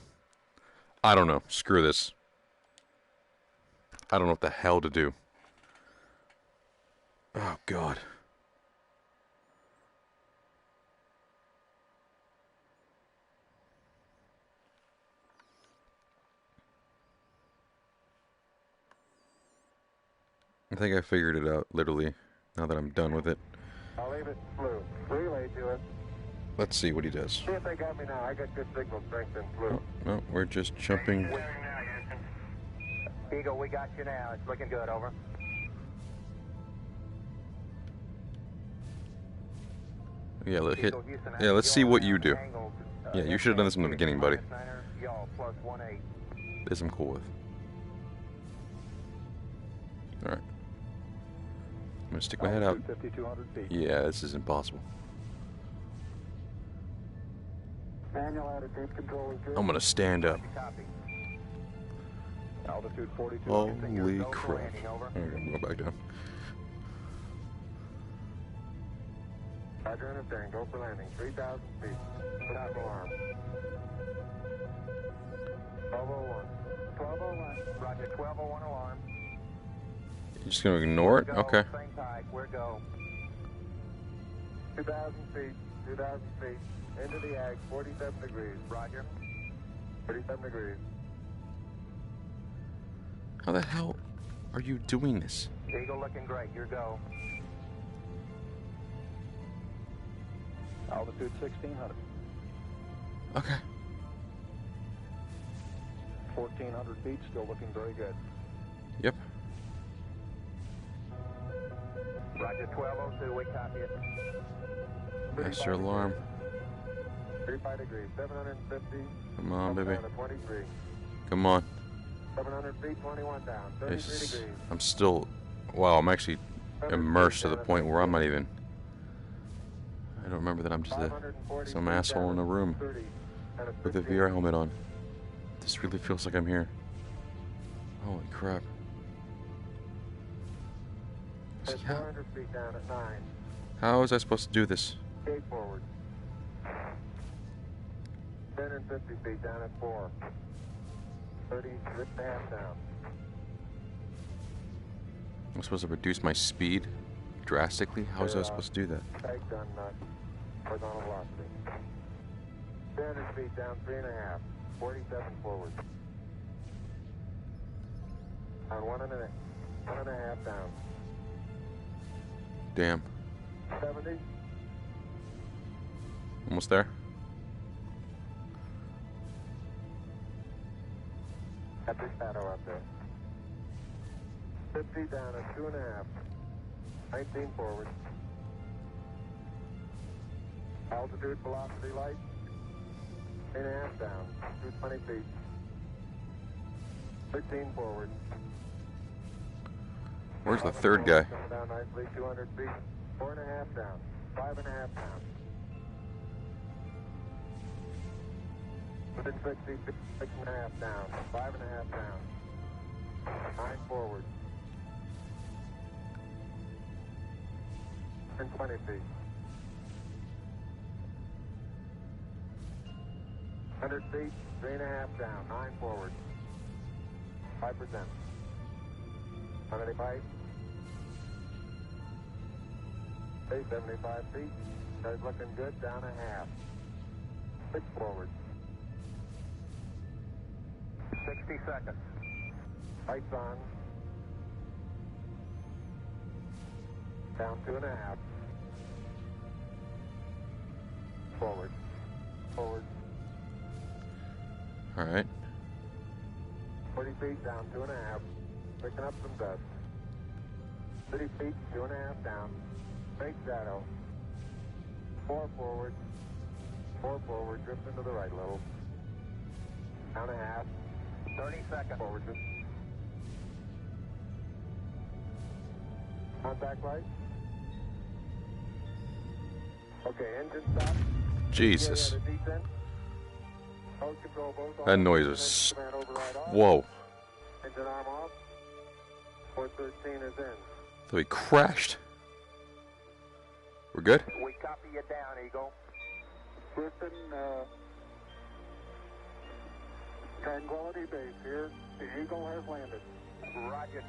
I don't know. Screw this. I don't know what the hell to do. Oh, God. I think I figured it out, literally, now that I'm done with it. I'll leave it blue. Relay to us. Let's see what he does. See if they got me now. I got good signal strength in blue. No, we're just jumping. Eagle, we got you now. It's looking good, over. Yeah, let's see what you do. Yeah, you should have done this from the beginning, buddy. This I'm cool with. Alright. I'm gonna stick my head out. 5,200 feet. Yeah, this is impossible. Manual attitude control is good. I'm gonna stand up. Altitude 42. Holy crap. I'm gonna go back down. Roger, understand. Go for landing. 3,000 feet. Top alarm. 1201. 1201. Roger, 1201 alarm. You're just gonna ignore it? Okay. Same tide. We're go. 2,000 feet. 2,000 feet. Into the ag. 47 degrees. Roger. 37 degrees. How the hell are you doing this? Eagle looking great. Your go. Altitude 1,600. Okay. 1,400 feet. Still looking very good. Yep. Roger, 1202. We copy it. That's your alarm. 35 degrees. 750. Come on, baby. Down to 23. Come on. 700 feet, 21 down. 33 degrees. I'm still... Wow, I'm actually immersed to the point where I'm not even... I don't remember that I'm just some asshole in a room with a VR helmet on. This really feels like I'm here. Holy crap. See, 400 feet down at 9. how was I supposed to do this? Gate forward. 10 and 50 feet down at 4. 30, 6.5 down. I'm supposed to reduce my speed drastically? How was I supposed to do that? Tag done, horizontal velocity. 200 feet down, 3.5. 47 forward. On 1.5 down. Damn. 70. Almost there? Got the shadow up there. 50 down at 2.5. 19 forward. Altitude, velocity, light. 8.5 down. 220 feet. 13 forward. Where's the third guy? Coming down nicely. 200 feet. 4.5 down. 5.5 down. Within 60 feet, 6.5 down, 5.5 down, 9 forward, and 20 feet. 100 feet, 3.5 down, 9 forward, 5%. 185. Stay 75 feet. Starts looking good, down a half. 6 forward. 60 seconds. Lights on. Down 2.5. Forward. Forward. All right. 40 feet, down 2.5. Picking up some dust. 30 feet, 2.5 down. Straight shadow. 4 forward. 4 forward. Drift into the right a little. Down a half. 30 seconds. Forward. Contact light. Okay, engine stop. Jesus. Mode control both That on. noise is... Command override off. Whoa. Engine arm off. Port 13 is in. So he crashed. We're good? We copy you down, Eagle. Listen, Tranquility Base here. The Eagle has landed. Roger,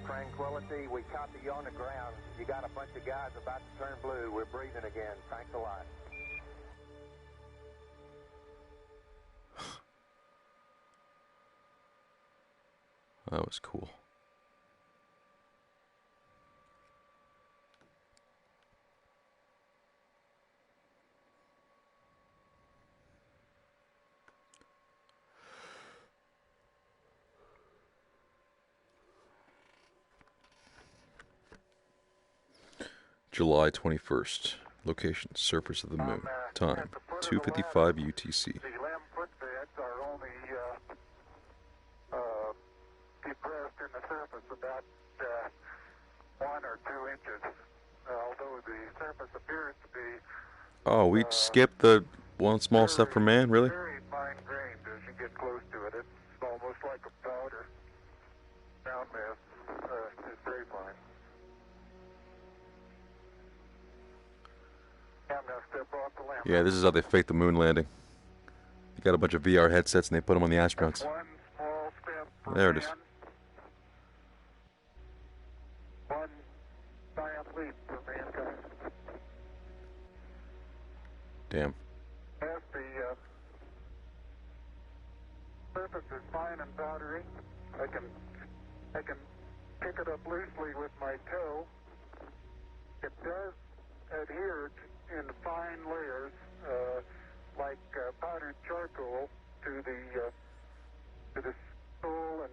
Tranquility. We copy you on the ground. You got a bunch of guys about to turn blue. We're breathing again. Thanks a lot. That was cool. July 21st. Location, surface of the moon. Time, 2:55 UTC. The limb footbeds are only depressed in the surface about 1 or 2 inches, although the surface appears to be Oh, we skipped the one small step for man, really? very fine-grained as you get close to it. It's almost like a powder. Ground mass is very fine. I'm going to step off the limb. Yeah, this is how they fake the moon landing. They got a bunch of VR headsets and they put them on the astronauts. One small step for There it is. man. One giant leap for mankind. Damn. As the surface is fine and powdery, I can pick it up loosely with my toe. It does adhere in fine layers, like powdered charcoal, to the sole and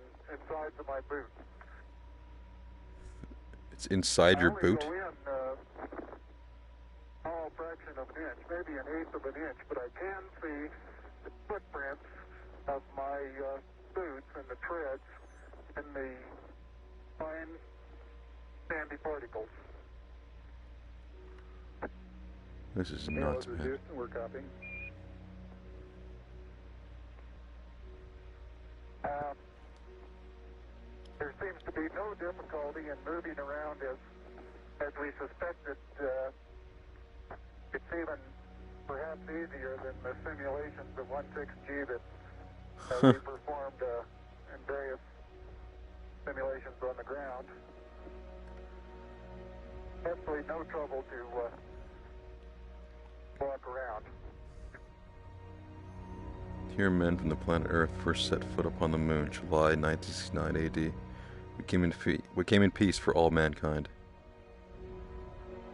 sides of my boot. It's inside your I only boot? go in small fraction of an inch, maybe an eighth of an inch, but I can see the footprints of my boots and the treads and the fine sandy particles. This is nuts, man. We're copying. There seems to be no difficulty in moving around as we suspected. It's even perhaps easier than the simulations of 16G that we performed in various simulations on the ground. Absolutely no trouble to walk around. Here men from the planet Earth first set foot upon the moon, July 1969 AD. We came in peace for all mankind.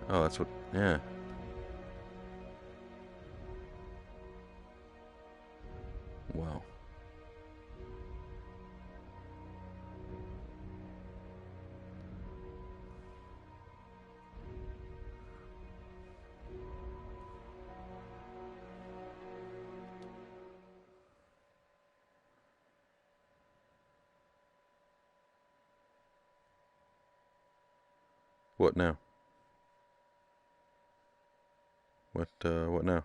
Oh, that's what... yeah. Wow. What now? What now?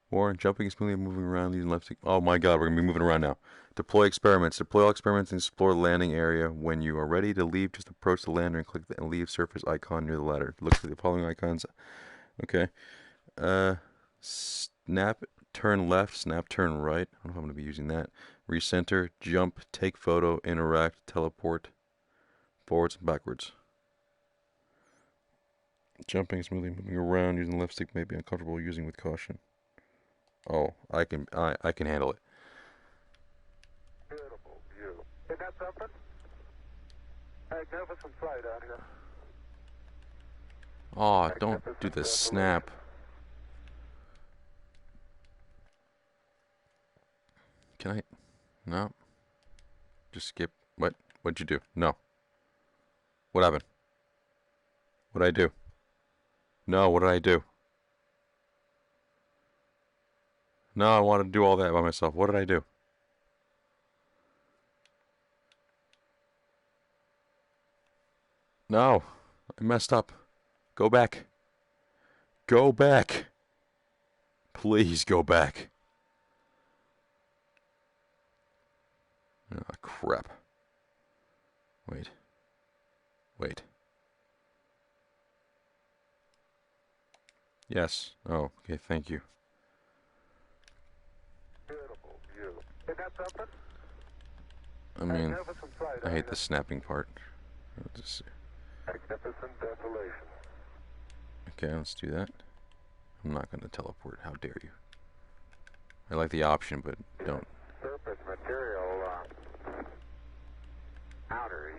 Warren, jumping smoothly and moving around, using left stick. Oh my god, we're going to be moving around now. Deploy experiments. Deploy all experiments and explore the landing area. When you are ready to leave, just approach the lander and click the leave surface icon near the ladder. Look for the following icons. Okay. Snap, turn left, snap, turn right. I don't know if I'm going to be using that. Recenter, jump, take photo, interact, teleport, forwards and backwards. Jumping smoothly, moving around, using the left stick may be uncomfortable, using with caution. Oh, I can handle it. Beautiful view. Isn't that something? Magnificent sight out here. Oh, don't do the snap. Can I? No. Just skip. What? What'd you do? No. What happened? What'd I do? No, what did I do? No, I wanted to do all that by myself. What did I do? No, I messed up. Go back. Go back. Please go back. Oh, crap. Wait. Wait. Yes. Oh, okay, thank you. Beautiful view. Isn't that something? I mean, I hate the snapping part. Let's see. Magnificent desolation. Okay, let's do that. I'm not going to teleport. How dare you? I like the option, but don't. Surface material, outer.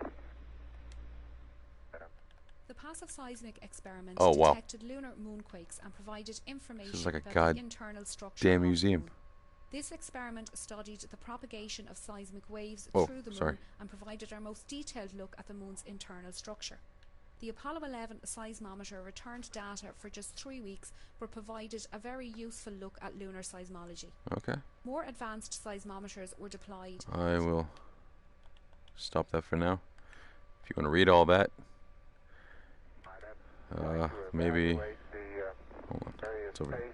The passive seismic experiment Oh, wow. detected lunar moonquakes and provided information This is like a about the internal structure damn of the museum. moon. This experiment studied the propagation of seismic waves through the moon sorry. and provided our most detailed look at the moon's internal structure. The Apollo 11 seismometer returned data for just 3 weeks, but provided a very useful look at lunar seismology. Okay. More advanced seismometers were deployed. I will stop that for now. If you want to read all that, maybe. Hold on. It's over here.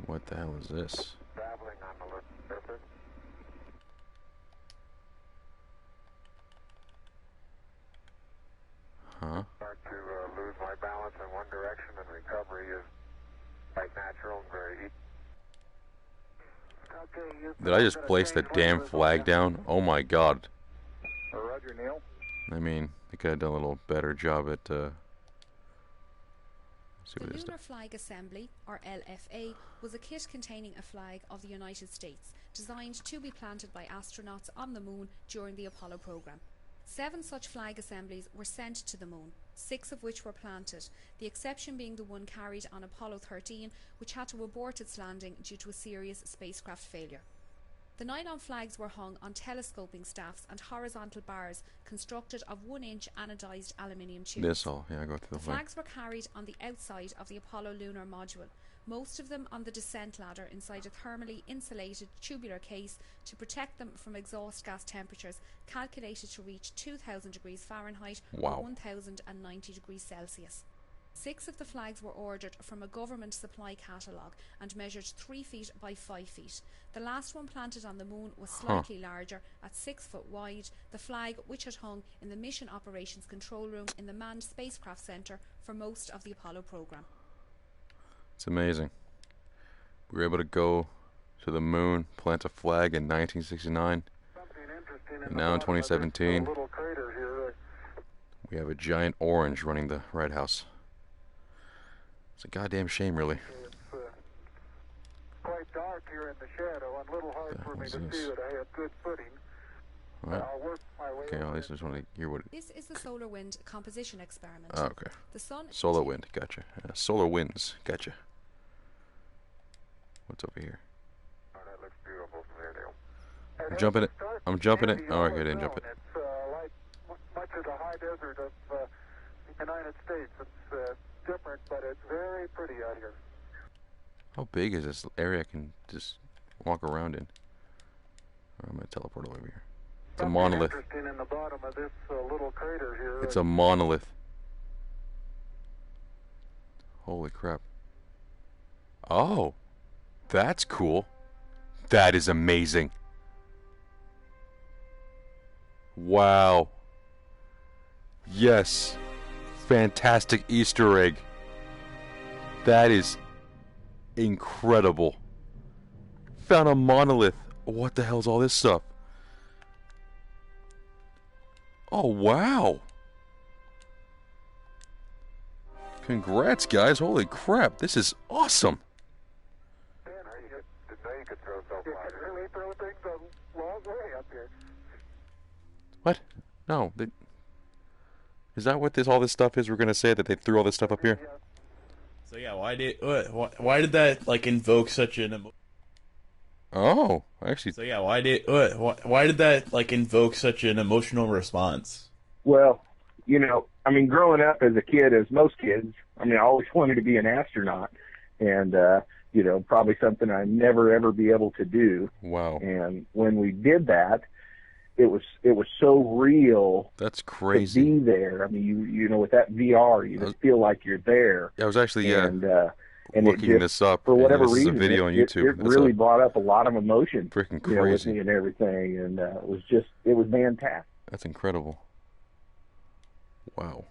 What the hell is this? Traveling on the surface. Huh? Start to lose my balance in one direction, and recovery is quite natural and very easy. Did I just place the damn flag down? Oh my god. Roger, Neil. I mean, they could have done a little better job at, see The what it is. Lunar Flag Assembly, or LFA, was a kit containing a flag of the United States, designed to be planted by astronauts on the moon during the Apollo program. 7 such flag assemblies were sent to the moon, 6 of which were planted, the exception being the one carried on Apollo 13, which had to abort its landing due to a serious spacecraft failure. The nylon flags were hung on telescoping staffs and horizontal bars constructed of 1-inch anodized aluminium tubes. This all, yeah, go through The the flag. flags were carried on the outside of the Apollo lunar module, most of them on the descent ladder inside a thermally insulated tubular case to protect them from exhaust gas temperatures calculated to reach 2000 degrees Fahrenheit Wow. or 1090 degrees Celsius. 6 of the flags were ordered from a government supply catalogue and measured 3 feet by 5 feet. The last one planted on the moon was slightly larger, at 6 foot wide. The flag, which had hung in the Mission Operations Control Room in the Manned Spacecraft Centre for most of the Apollo program. It's amazing. We were able to go to the moon, plant a flag in 1969. And now in 2017, we have a giant orange running the Red House. It's a goddamn shame, really. It's quite dark here in the shadow and a little hard for me to see that I have good footing. What? I'll work my way Okay, over at least I just want to hear what it This is the solar wind composition experiment. Oh, okay. The sun Solar wind, gotcha. Solar winds, gotcha. What's over here? Oh, that looks beautiful from there, Neil. I'm jumping it. I'm jumping it. Oh, okay, I didn't jump it. It's like much of the high desert of the United States. It's different, but it's very pretty out here. How big is this area I can just walk around in? I'm going to teleport over here. It's a monolith. Interesting in the bottom of this little crater here. It's a monolith. Holy crap. Oh. That's cool. That is amazing. Wow. Yes. Fantastic Easter egg. That is incredible. Found a monolith. What the hell's all this stuff? Oh, wow. Congrats, guys. Holy crap. This is awesome. Didn't know you could throw so far. You can really throw things a long way up here. What? No. Is that what all this stuff is? We're going to say that they threw all this stuff up here? So yeah, why did that like invoke such an Oh, actually. So yeah, why did that like invoke such an emotional response? Well, you know, I mean, growing up as a kid, as most kids, I mean, I always wanted to be an astronaut, and you know, probably something I'd never ever be able to do. Wow. And when we did that, it was so real. That's crazy. To be there. I mean, you know, with that VR, you just feel like you're there. I was actually and looking this up. For whatever this reason, is a video on YouTube. it really brought up a lot of emotion. Freaking You know, with crazy. me and everything, and it was fantastic. That's incredible. Wow.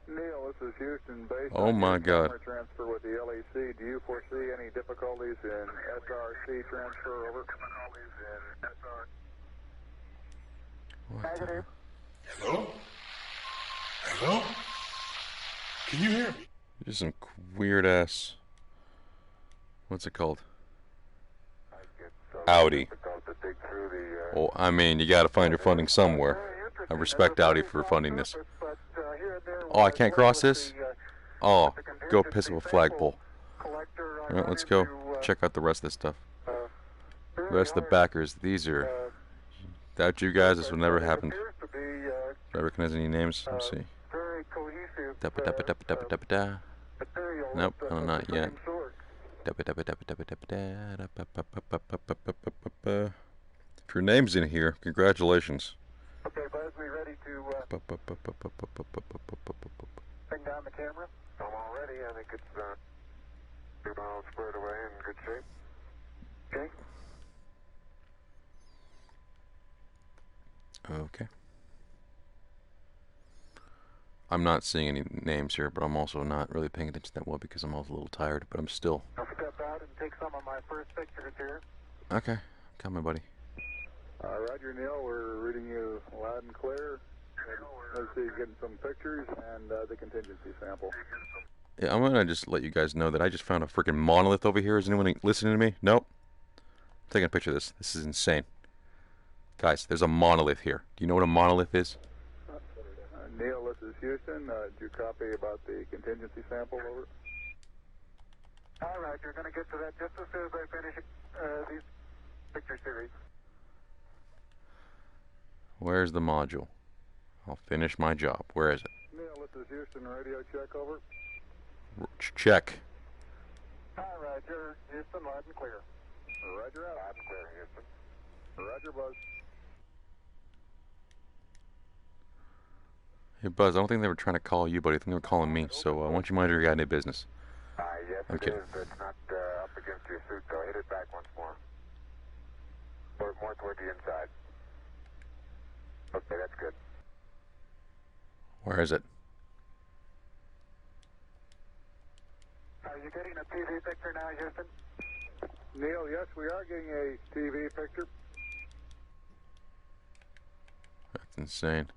Neil, this is Houston. Based Oh on my your God. camera transfer with the LEC, do you foresee any difficulties in SRC transfer over? Difficulties in SRC. Negative. Hello? Hello? Can you hear me? Just some weird ass. What's it called? Audi. Well, I mean, you gotta find your funding somewhere. I respect Audi for funding this. Oh, I can't cross this? Oh, go piss up a flagpole. Alright, let's go check out the rest of this stuff. The rest of the backers, these are... Without you guys, this would never happen. Do I recognize any names? Let me see. Da-ba-da-ba-da-ba-da-ba-da. Nope, no, not yet. Da-ba-da-ba-da-ba-da-ba-da. If your name's in here, congratulations. Okay, Buzz, we ready to bring down the camera? I'm all ready. I think it's 2 miles squared away in good shape. Okay. Okay. I'm not seeing any names here, but I'm also not really paying attention that well because I'm also a little tired, but I'm still... I'll step out and take some of my first pictures here. Okay. Come on, buddy. Roger, Neil, we're reading you loud and clear. Let's see, getting some pictures and the contingency sample. Yeah, I'm gonna just let you guys know that I just found a freaking monolith over here. Is anyone listening to me? Nope. I'm taking a picture of this. This is insane. Guys, there's a monolith here. Do you know what a monolith is? Neil, this is Houston. Did you copy about the contingency sample? Over. All right, you're going to get to that just as soon as I finish these picture series. Where's the module? I'll finish my job. Where is it? Neil, this is Houston. Radio check, over. Check. All right, Houston, loud and clear. Roger out. Loud and clear, Houston. Roger, Buzz. Hey, Buzz, I don't think they were trying to call you, buddy. I think they were calling me. So why don't you mind your goddamn business? Yes, I'm kidding. It's not up against your suit, though. Hit it back once more. More toward the inside. Okay, that's good. Where is it? Are you getting a TV picture now, Houston? Neil, yes, we are getting a TV picture. That's insane.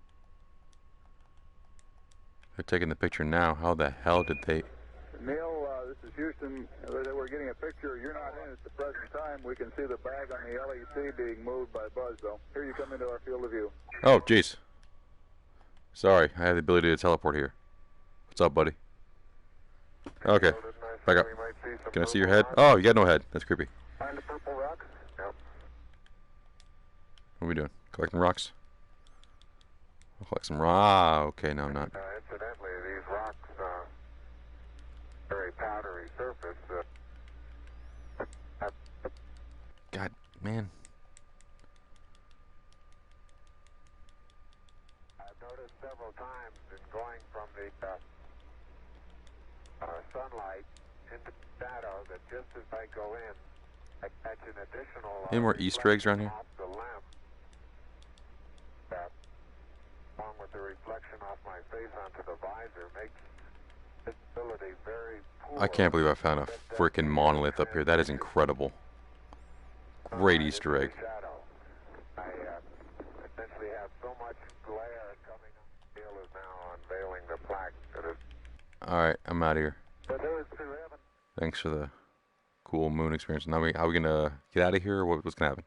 They're taking the picture now. How the hell did they... Neil, this is Houston. We're getting a picture. You're not in at the present time. We can see the bag on the LEC being moved by Buzz, though. Here you come into our field of view. Oh, jeez. Sorry, I have the ability to teleport here. What's up, buddy? Okay, back up. Can I see your head? Oh, you got no head. That's creepy. Find the purple rocks? Yep. What are we doing? Collecting rocks? I'll collect some rocks. Okay, no, I'm not. Incidentally, these rocks, very powdery surface. God, man. I've noticed several times in going from the sunlight into shadow that just as I go Any more Easter eggs around here? Along with the reflection off my face onto the visor makes visibility very poor. I can't believe I found a freaking monolith up here. That is incredible. Great Easter egg. I essentially have so much glare coming up. Steel is now unveiling the plaque that is. Alright, I'm out of here. But there is to heaven. Thanks for the cool moon experience. Now, how are we gonna get out of here, or what's gonna happen?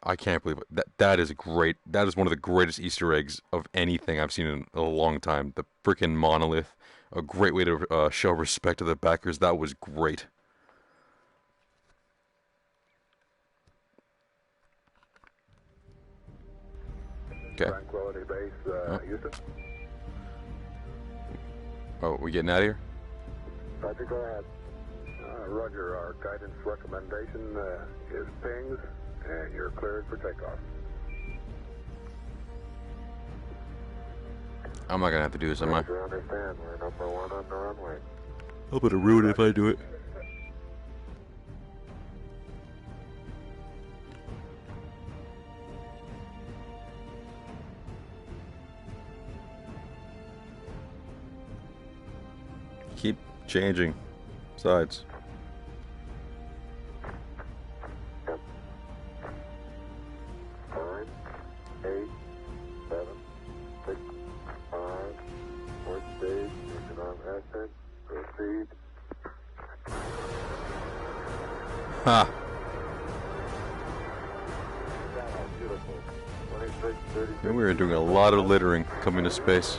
I can't believe it. That is great. That is one of the greatest Easter eggs of anything I've seen in a long time. The freaking monolith. A great way to show respect to the backers. That was great. Okay. Tranquility Base, Houston. Oh, we getting out of here? Roger, go ahead. Roger, our guidance recommendation is pings, and you're cleared for takeoff. I'm not gonna have to do this, am I? Roger, understand. We're number one on the runway. I'm gonna ruin it if I do it. Keep changing sides. Yep. 9, 8, 7, 6, 5, fourth stage, mission on ascent, proceed. Ha! Beautiful. 26, 30. And we were doing a lot of littering coming to space.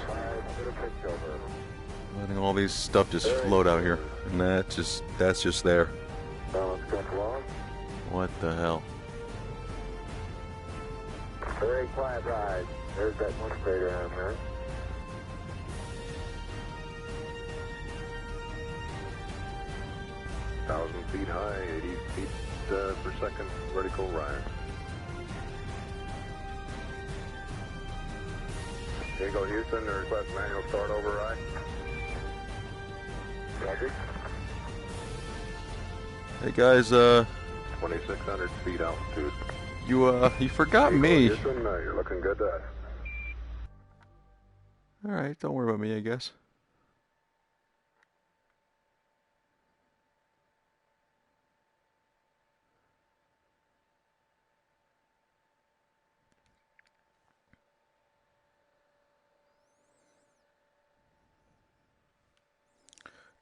Letting all these stuff just float out here. And that's just there. Balance come along. What the hell? Very quiet ride. There's that one crater on there. Thousand feet high, 80 feet per second vertical rise. Diego Houston, request manual start override. Roger. Hey guys, 2,600 feet altitude. you forgot me. Houston, you're looking good to us. Alright, don't worry about me, I guess.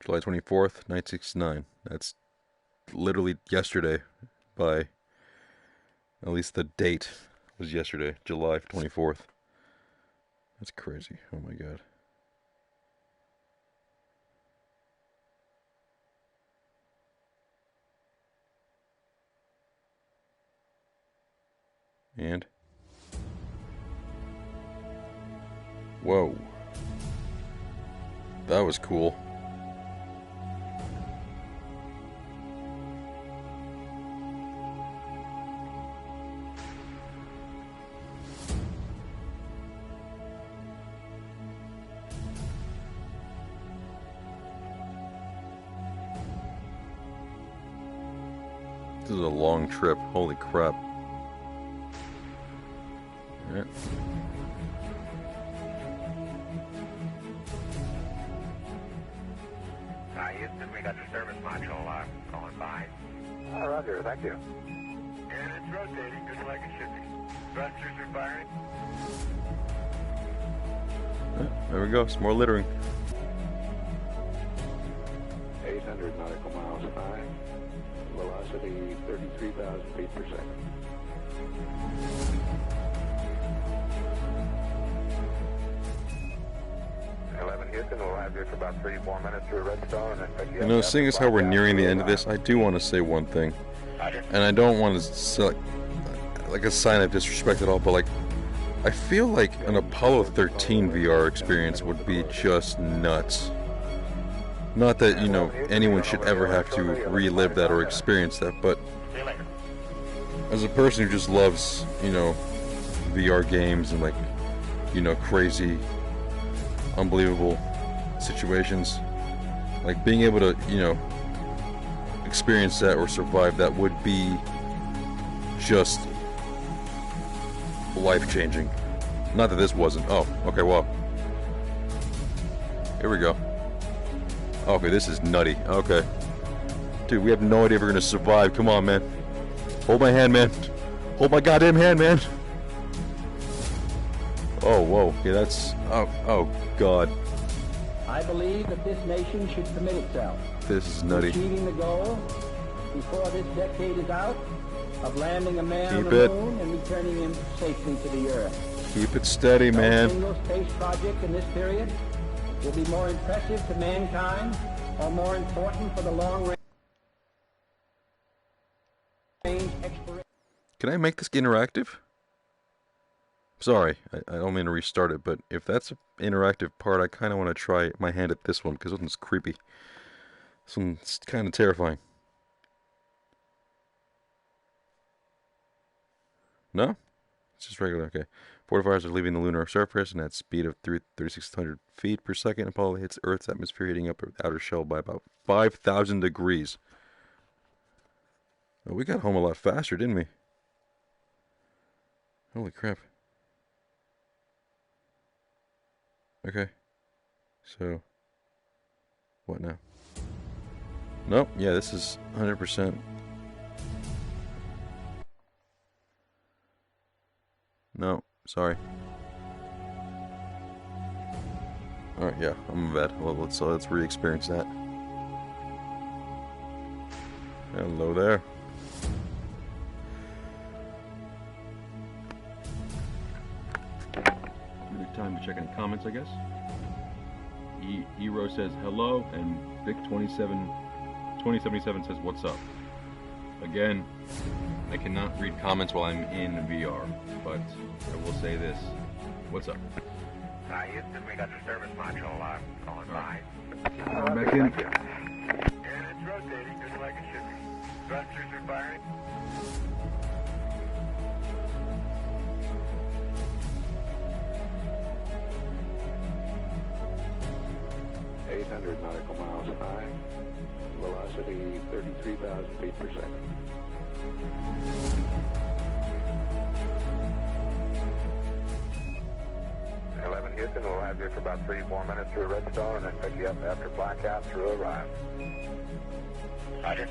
July 24th, 1969. That's literally yesterday. By at least the date was yesterday, July 24th. That's crazy. Oh my god. And whoa. That was cool. This is a long trip. Holy crap. Alright. Houston, we got the service module going by. Roger, thank you. And it's rotating just like it should be. Thrusters are firing. There we go. Some more littering. 800 nautical miles high. Velocity 33,000 feet per second. Houston will have you for about 3-4 minutes through Redstone and then pick you up. You know, seeing as how we're nearing the end of this, I do want to say one thing. And I don't want to like a sign of disrespect at all, but like I feel like an Apollo 13 VR experience would be just nuts. Not that, you know, anyone should ever have to relive that or experience that, but as a person who just loves, you know, VR games and like, you know, crazy, unbelievable situations, Like, being able to, you know, experience that or survive that would be just life-changing. Not that this wasn't. Oh, okay, well. Here we go. Okay, this is nutty. Okay. Dude, we have no idea if we're gonna survive. Come on, man. Hold my hand, man. Hold my goddamn hand, man. Oh, whoa. Okay, that's... Oh, God. I believe that this nation should commit itself This is nutty. to achieving the goal before this decade is out of landing a man on Keep the it. moon and returning him safely to the Earth. Keep it steady, No man. single space project in this period will be more impressive to mankind or more important for the long-range exploration. Can I make this interactive? Sorry, I don't mean to restart it, but if that's an interactive part, I kind of want to try my hand at this one, because this one's creepy. This one's kind of terrifying. No? It's just regular, okay. Fortifiers are leaving the lunar surface, and at speed of 3,600 feet per second, Apollo hits Earth's atmosphere, heating up the outer shell by about 5,000 degrees. Oh, we got home a lot faster, didn't we? Holy crap. Okay. So, what now? Nope, yeah, this is 100%. No, sorry. Alright, yeah, I'm bad. Well, let's re-experience that. Hello there. Time to check any comments, I guess. Ero says hello, and Vic2077 says what's up. Again, I cannot read comments while I'm in VR, but I will say this. What's up? Houston, we got the service module going by. Back in. And it's rotating just like it should be. Thrusters are firing. 800 nautical miles high, velocity 33,000 feet per second. Houston, we'll have you for about 3-4 minutes through Redstone and then pick you up after blackout through Orion. Roger.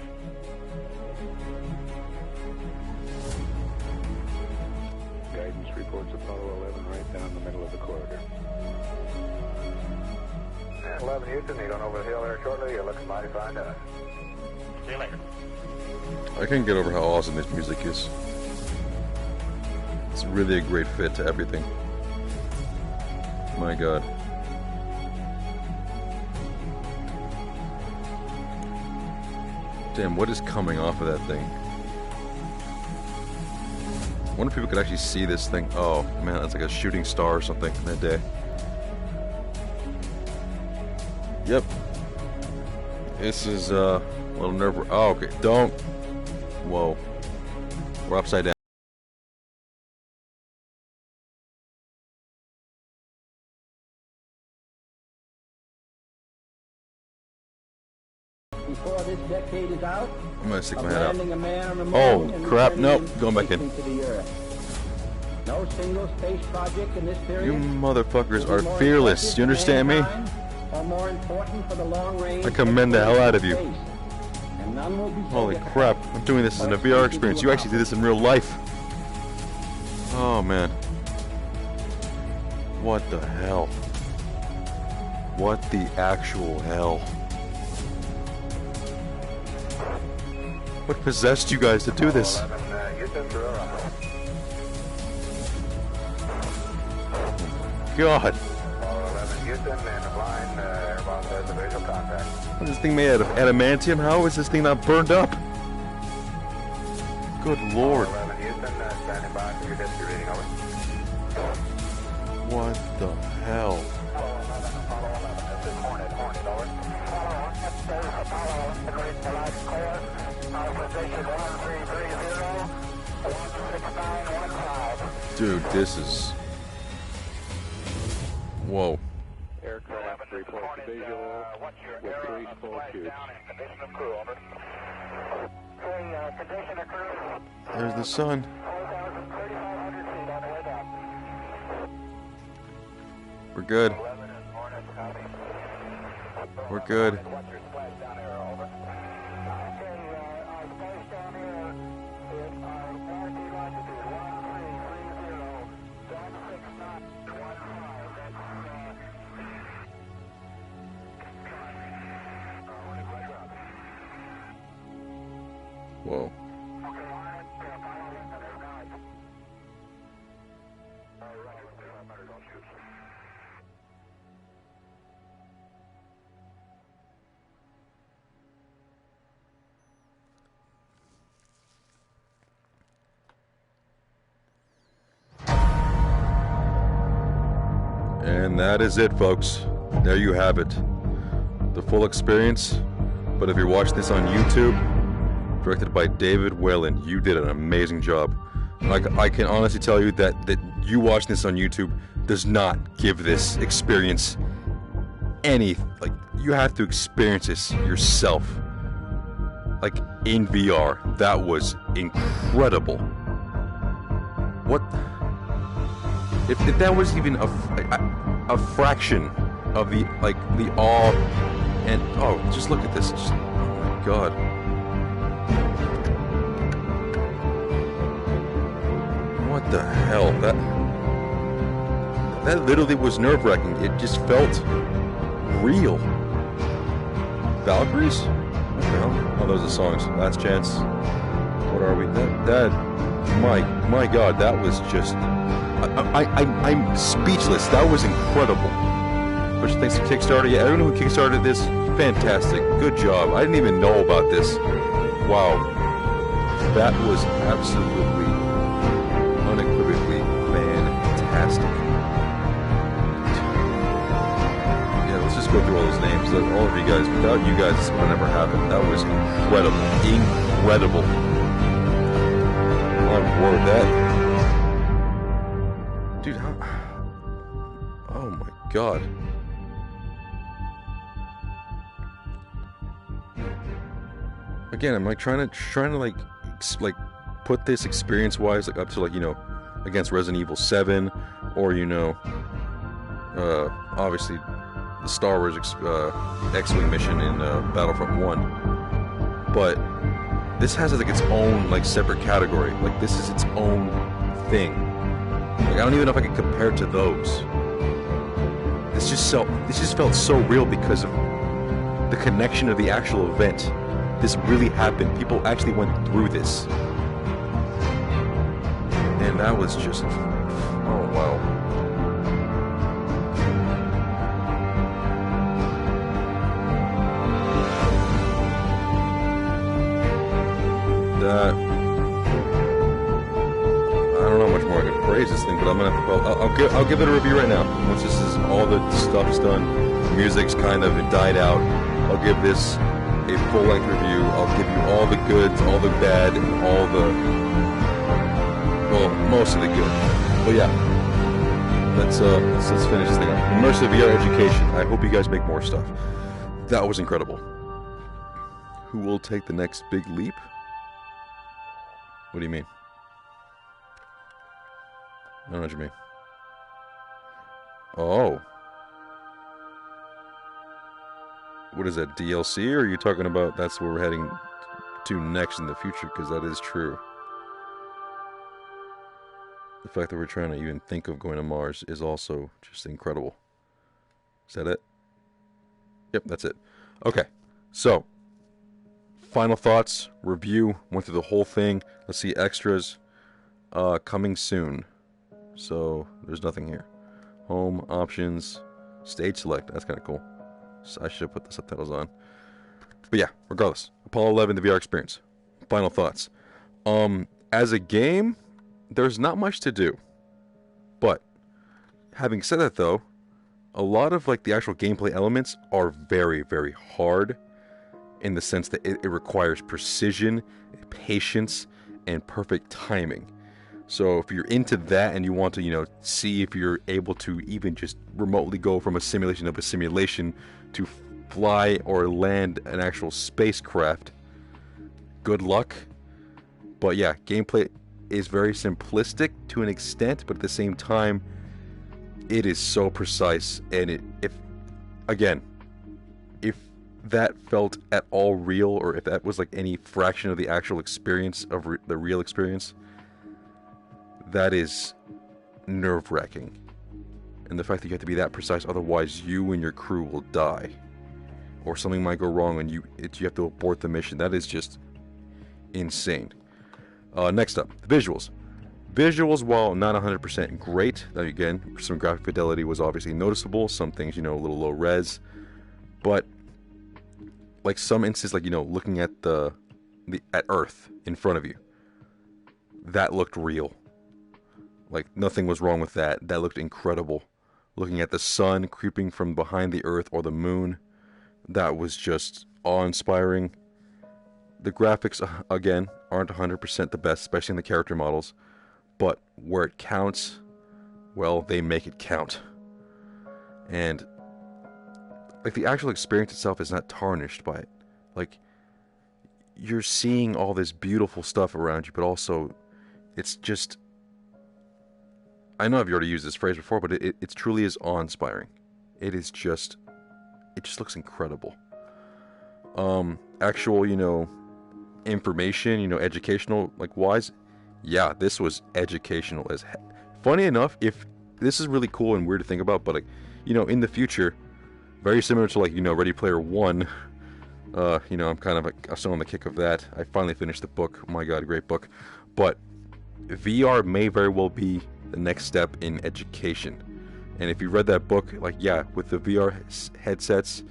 Guidance reports Apollo 11 right down the middle of the corridor. 11 Houston, you going over the hill there shortly. You're looking mighty fine to us. See you later. I can't get over how awesome this music is. It's really a great fit to everything. My God. Damn, what is coming off of that thing? I wonder if people could actually see this thing. Oh, man, that's like a shooting star or something that day. Yep. This is a little nerve. Oh, okay. Don't. Whoa. We're upside down. Before this decade is out, I'm gonna stick my head out. landing a man on the moon Oh, and crap. returning Nope. him Going back in. safely to the Earth. No single space project in this period. You motherfuckers will are be more fearless. impressive You understand me? to mankind or more important for the long range I commend the hell out of you. space. And none will be Holy further crap. I'm doing this in a VR experience. You actually did this in real life. Oh, man. What the hell? What the actual hell? What possessed you guys to do this? Houston through Orion. God. Apollo 11 Houston and the blind airboss has a visual contact. What is this thing made out of? Adamantium? How is this thing not burned up? Good lord. 11 Houston, standing by for your history reading, over. What the hell? Apollo 11, this is Hornet, over. Apollo 1, Apollo 11, read the light core, position 1330, 16915. Dude, this is... Whoa. Aircraft report Report visual with 3 full tubes. Condition of crew, over. Condition of crew. There's the sun. 3,500 feet on the way down. We're good. 11 and Hornet, copy. We're good. What's your splashdown error, over? Okay, our splashdown error is our guaranteed longitude, 1330, 16915. Whoa. And that is it, folks. There you have it. The full experience. But if you're watching this on YouTube, directed by David Whalen, you did an amazing job. I can honestly tell you that you watching this on YouTube does not give this experience any, like, you have to experience this yourself. Like, in VR. That was incredible. What? If that was even a fraction of the, like, the awe, and, oh, just look at this. Just, oh my god. What the hell? That literally was nerve-wracking. It just felt real. Valkyries? What the hell? Oh, those are songs. Last Chance. What are we? My god, that was just... I'm speechless. That was incredible. Special thanks to Kickstarter. Yeah, everyone who kickstarted this, fantastic. Good job. I didn't even know about this. Wow. That was absolutely, unequivocally fantastic. Yeah, let's just go through all those names. All of you guys. Without you guys, this would never happen. That was incredible. Incredible. On board that. Dude, how... Oh my god. Again, I'm like trying to like put this experience-wise like up to, like, you know, against Resident Evil 7, or, you know, obviously the Star Wars X-Wing mission in Battlefront 1. But this has like its own like separate category. Like, this is its own thing. Like, I don't even know if I can compare it to those. This just felt so real because of the connection of the actual event. This really happened. People actually went through this. And that was just... Oh, wow. That... I don't know how much more I can praise this thing, but I'm gonna have to... I'll give it a review right now. Once this is all the stuff's done, the music's kind of died out, I'll give this a full-length review. I'll give you all the goods, all the bad, and all the... Well, most of the good. But yeah, let's finish this thing up. Immersive VR education. I hope you guys make more stuff. That was incredible. Who will take the next big leap? What do you mean? I don't know what you mean. Oh. What is that, DLC, or are you talking about that's where we're heading to next in the future? Because that is true. The fact that we're trying to even think of going to Mars is also just incredible. Is that it? Yep, that's it. Okay, so final thoughts, review, went through the whole thing. Let's see, extras coming soon. So there's nothing here. Home, options, stage select. That's kind of cool. So I should have put the subtitles on. But yeah, regardless, Apollo 11, the VR experience. Final thoughts. As a game, there's not much to do. But having said that, though, a lot of like the actual gameplay elements are very, very hard, in the sense that it requires precision, patience, and perfect timing. So if you're into that and you want to, see if you're able to even just remotely go from a simulation of a simulation to fly or land an actual spacecraft, good luck. But yeah, gameplay is very simplistic to an extent, but at the same time, it is so precise. And if that felt at all real, or if that was like any fraction of the actual experience of the real experience, that is nerve-wracking. And the fact that you have to be that precise, otherwise you and your crew will die, or something might go wrong and you have to abort the mission. That is just insane. Next up, the visuals. Visuals, while not 100% great, again, some graphic fidelity was obviously noticeable. Some things, a little low res, but like some instances, like looking at at Earth in front of you, that looked real. Like nothing was wrong with that. That looked incredible. Looking at the sun creeping from behind the Earth or the moon, that was just awe-inspiring. The graphics, again, aren't 100% the best, especially in the character models. But where it counts, well, they make it count. And like the actual experience itself is not tarnished by it. Like, you're seeing all this beautiful stuff around you, but also it's just, I know I've already used this phrase before, but it truly is awe-inspiring. It just looks incredible. Actual, information, educational, like, wise, yeah, this was educational as heck. Funny enough, if this is really cool and weird to think about, but like, in the future, very similar to like, Ready Player One, I'm kind of still on the kick of that. I finally finished the book. Oh my god, great book. But VR may very well be the next step in education. And if you read that book, like, yeah, with the VR headsets,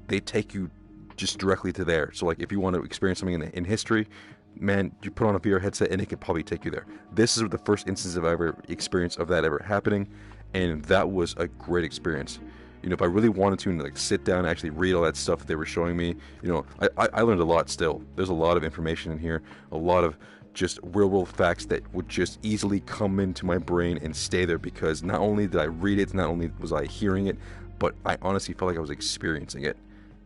they take you just directly to there. So like, if you want to experience something in history, man, you put on a VR headset and it could probably take you there. This is the first instance I've ever experienced of that ever happening, and that was a great experience. If I really wanted to, like, sit down and actually read all that stuff that they were showing me, I learned a lot still. There's a lot of information in here, a lot of just real-world facts that would just easily come into my brain and stay there, because not only did I read it, not only was I hearing it, but I honestly felt like I was experiencing it,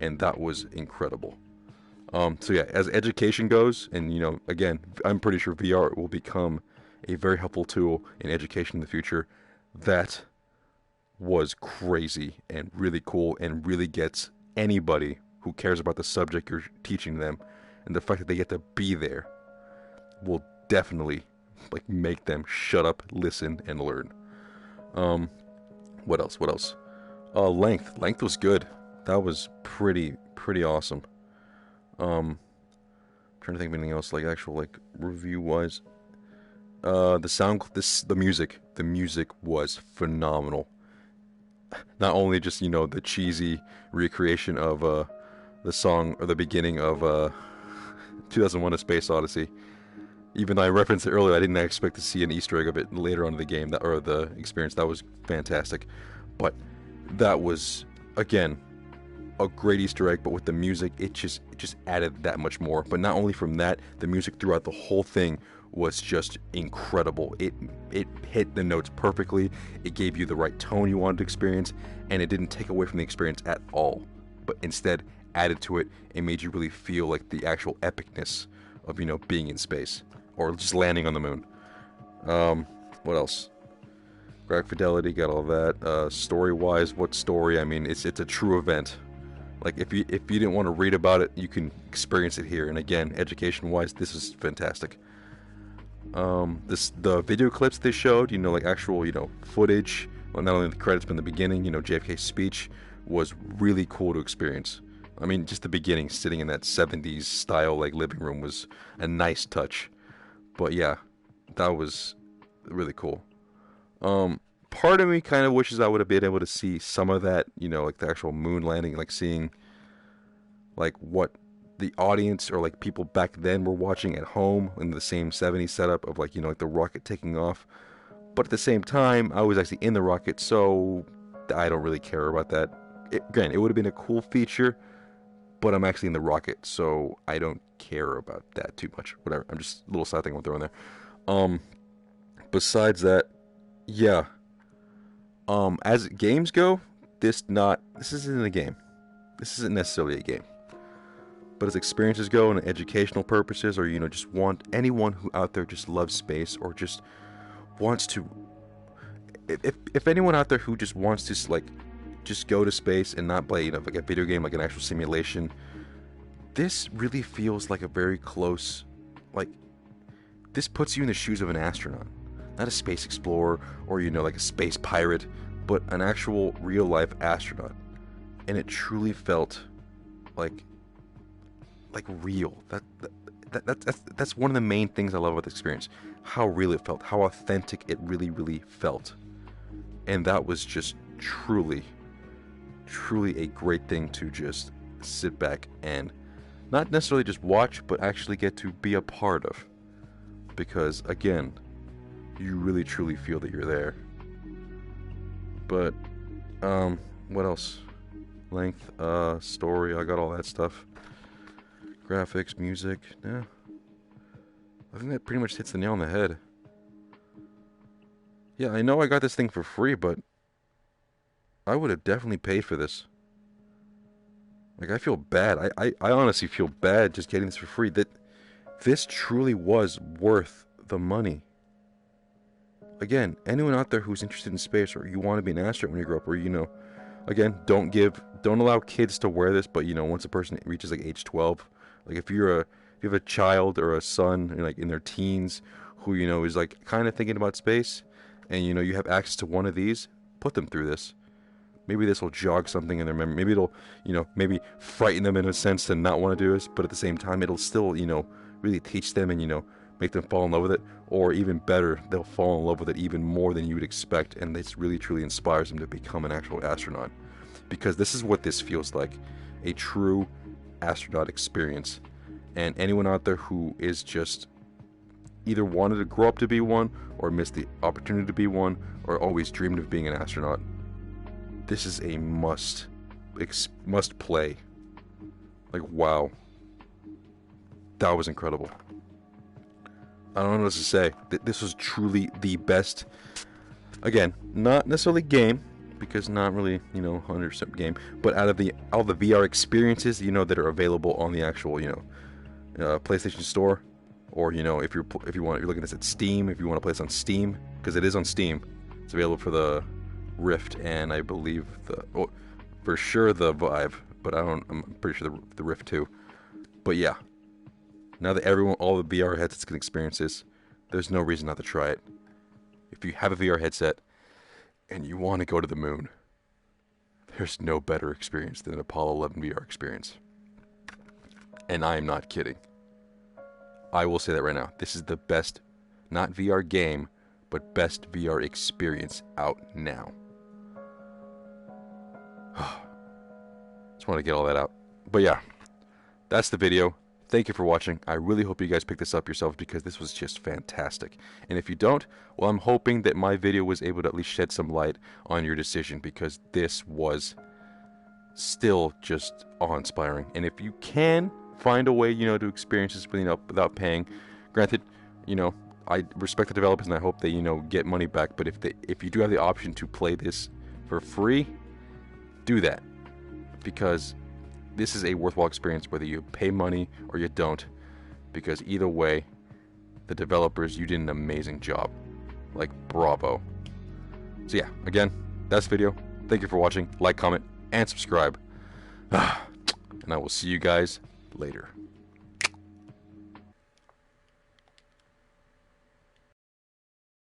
and that was incredible. So yeah, as education goes, and again, I'm pretty sure VR will become a very helpful tool in education in the future. That was crazy and really cool, and really gets anybody who cares about the subject you're teaching them, and the fact that they get to be there will definitely like make them shut up, listen, and learn. What else? Length was good. That was pretty awesome. Trying to think of anything else, like actual, like, review wise. The music was phenomenal. Not only just, the cheesy recreation of the song or the beginning of 2001: A Space Odyssey. Even though I referenced it earlier, I didn't expect to see an Easter egg of it later on in the game, or the experience. That was fantastic. But that was, again, a great Easter egg, but with the music, it just added that much more. But not only from that, the music throughout the whole thing was just incredible. It hit the notes perfectly. It gave you the right tone you wanted to experience, and it didn't take away from the experience at all, but instead added to it and made you really feel like the actual epicness of, being in space or just landing on the moon. What else? Graphic fidelity, got all that. Story-wise, what story? I mean, it's a true event. Like, if you didn't want to read about it, you can experience it here. And again, education-wise, this is fantastic. The video clips they showed, like actual, footage. Well, not only the credits, but in the beginning, JFK's speech was really cool to experience. I mean, just the beginning, sitting in that 70s style, like, living room was a nice touch. But yeah, that was really cool. Part of me kind of wishes I would have been able to see some of that, like the actual moon landing, like seeing like what the audience or like people back then were watching at home in the same 70s setup of like, like the rocket taking off. But at the same time, I was actually in the rocket, so I don't really care about that. Again, it would have been a cool feature, but I'm actually in the rocket, so I don't care about that too much. Whatever, I'm just a little side thing I'm throwing there. besides that, yeah. As games go, this isn't a game. This isn't necessarily a game. But as experiences go and educational purposes, or just want anyone who out there just loves space or just wants to, if anyone out there who just wants to just go to space and not play like a video game, like an actual simulation, this really feels like a very close, this puts you in the shoes of an astronaut, not a space explorer or like a space pirate, but an actual real life astronaut, and it truly felt like real. That's one of the main things I love about the experience. How real it felt, how authentic it really felt. And that was just truly a great thing to just sit back and not necessarily just watch, but actually get to be a part of. Because again, you really truly feel that you're there. But what else? Length, story, I got all that stuff. Graphics, music, yeah. I think that pretty much hits the nail on the head. Yeah, I know I got this thing for free, but I would have definitely paid for this. I feel bad. I honestly feel bad just getting this for free. That this truly was worth the money. Again, anyone out there who's interested in space, or you want to be an astronaut when you grow up, or again, don't allow kids to wear this, but once a person reaches age 12, if you have a child or a son in their teens who is kind of thinking about space, and you have access to one of these, put them through this. Maybe this will jog something in their memory. Maybe it'll maybe frighten them in a sense to not want to do this, but at the same time it'll still really teach them and make them fall in love with it, or even better, they'll fall in love with it even more than you would expect, and this really truly inspires them to become an actual astronaut. Because this is what this feels like, a true astronaut experience. And anyone out there who is just either wanted to grow up to be one, or missed the opportunity to be one, or always dreamed of being an astronaut, this is a must play. Wow, that was incredible. I don't know what else to say. This was truly the best. Again, not necessarily game, because not really 100% game, but out of all the VR experiences that are available on the actual PlayStation Store, or if you're looking at this at Steam, if you want to play this on Steam, because it is on Steam. It's available for the Rift, and I believe for sure the Vive, but I'm pretty sure the Rift too. But yeah, now that all the VR headsets can experience this, there's no reason not to try it. If you have a VR headset and you want to go to the moon, there's no better experience than an Apollo 11 VR experience. And I am not kidding. I will say that right now. This is the best, not VR game, but best VR experience out now. Just want to get all that out. But yeah, that's the video. Thank you for watching. I really hope you guys pick this up yourselves, because this was just fantastic. And if you don't, well, I'm hoping that my video was able to at least shed some light on your decision, because this was still just awe-inspiring. And if you can find a way, to experience this without paying, granted, I respect the developers and I hope they, get money back. But if you do have the option to play this for free, do that, because this is a worthwhile experience, whether you pay money or you don't, because either way, the developers, you did an amazing job. Bravo. So yeah, again, that's the video. Thank you for watching. Like, comment, and subscribe. And I will see you guys later.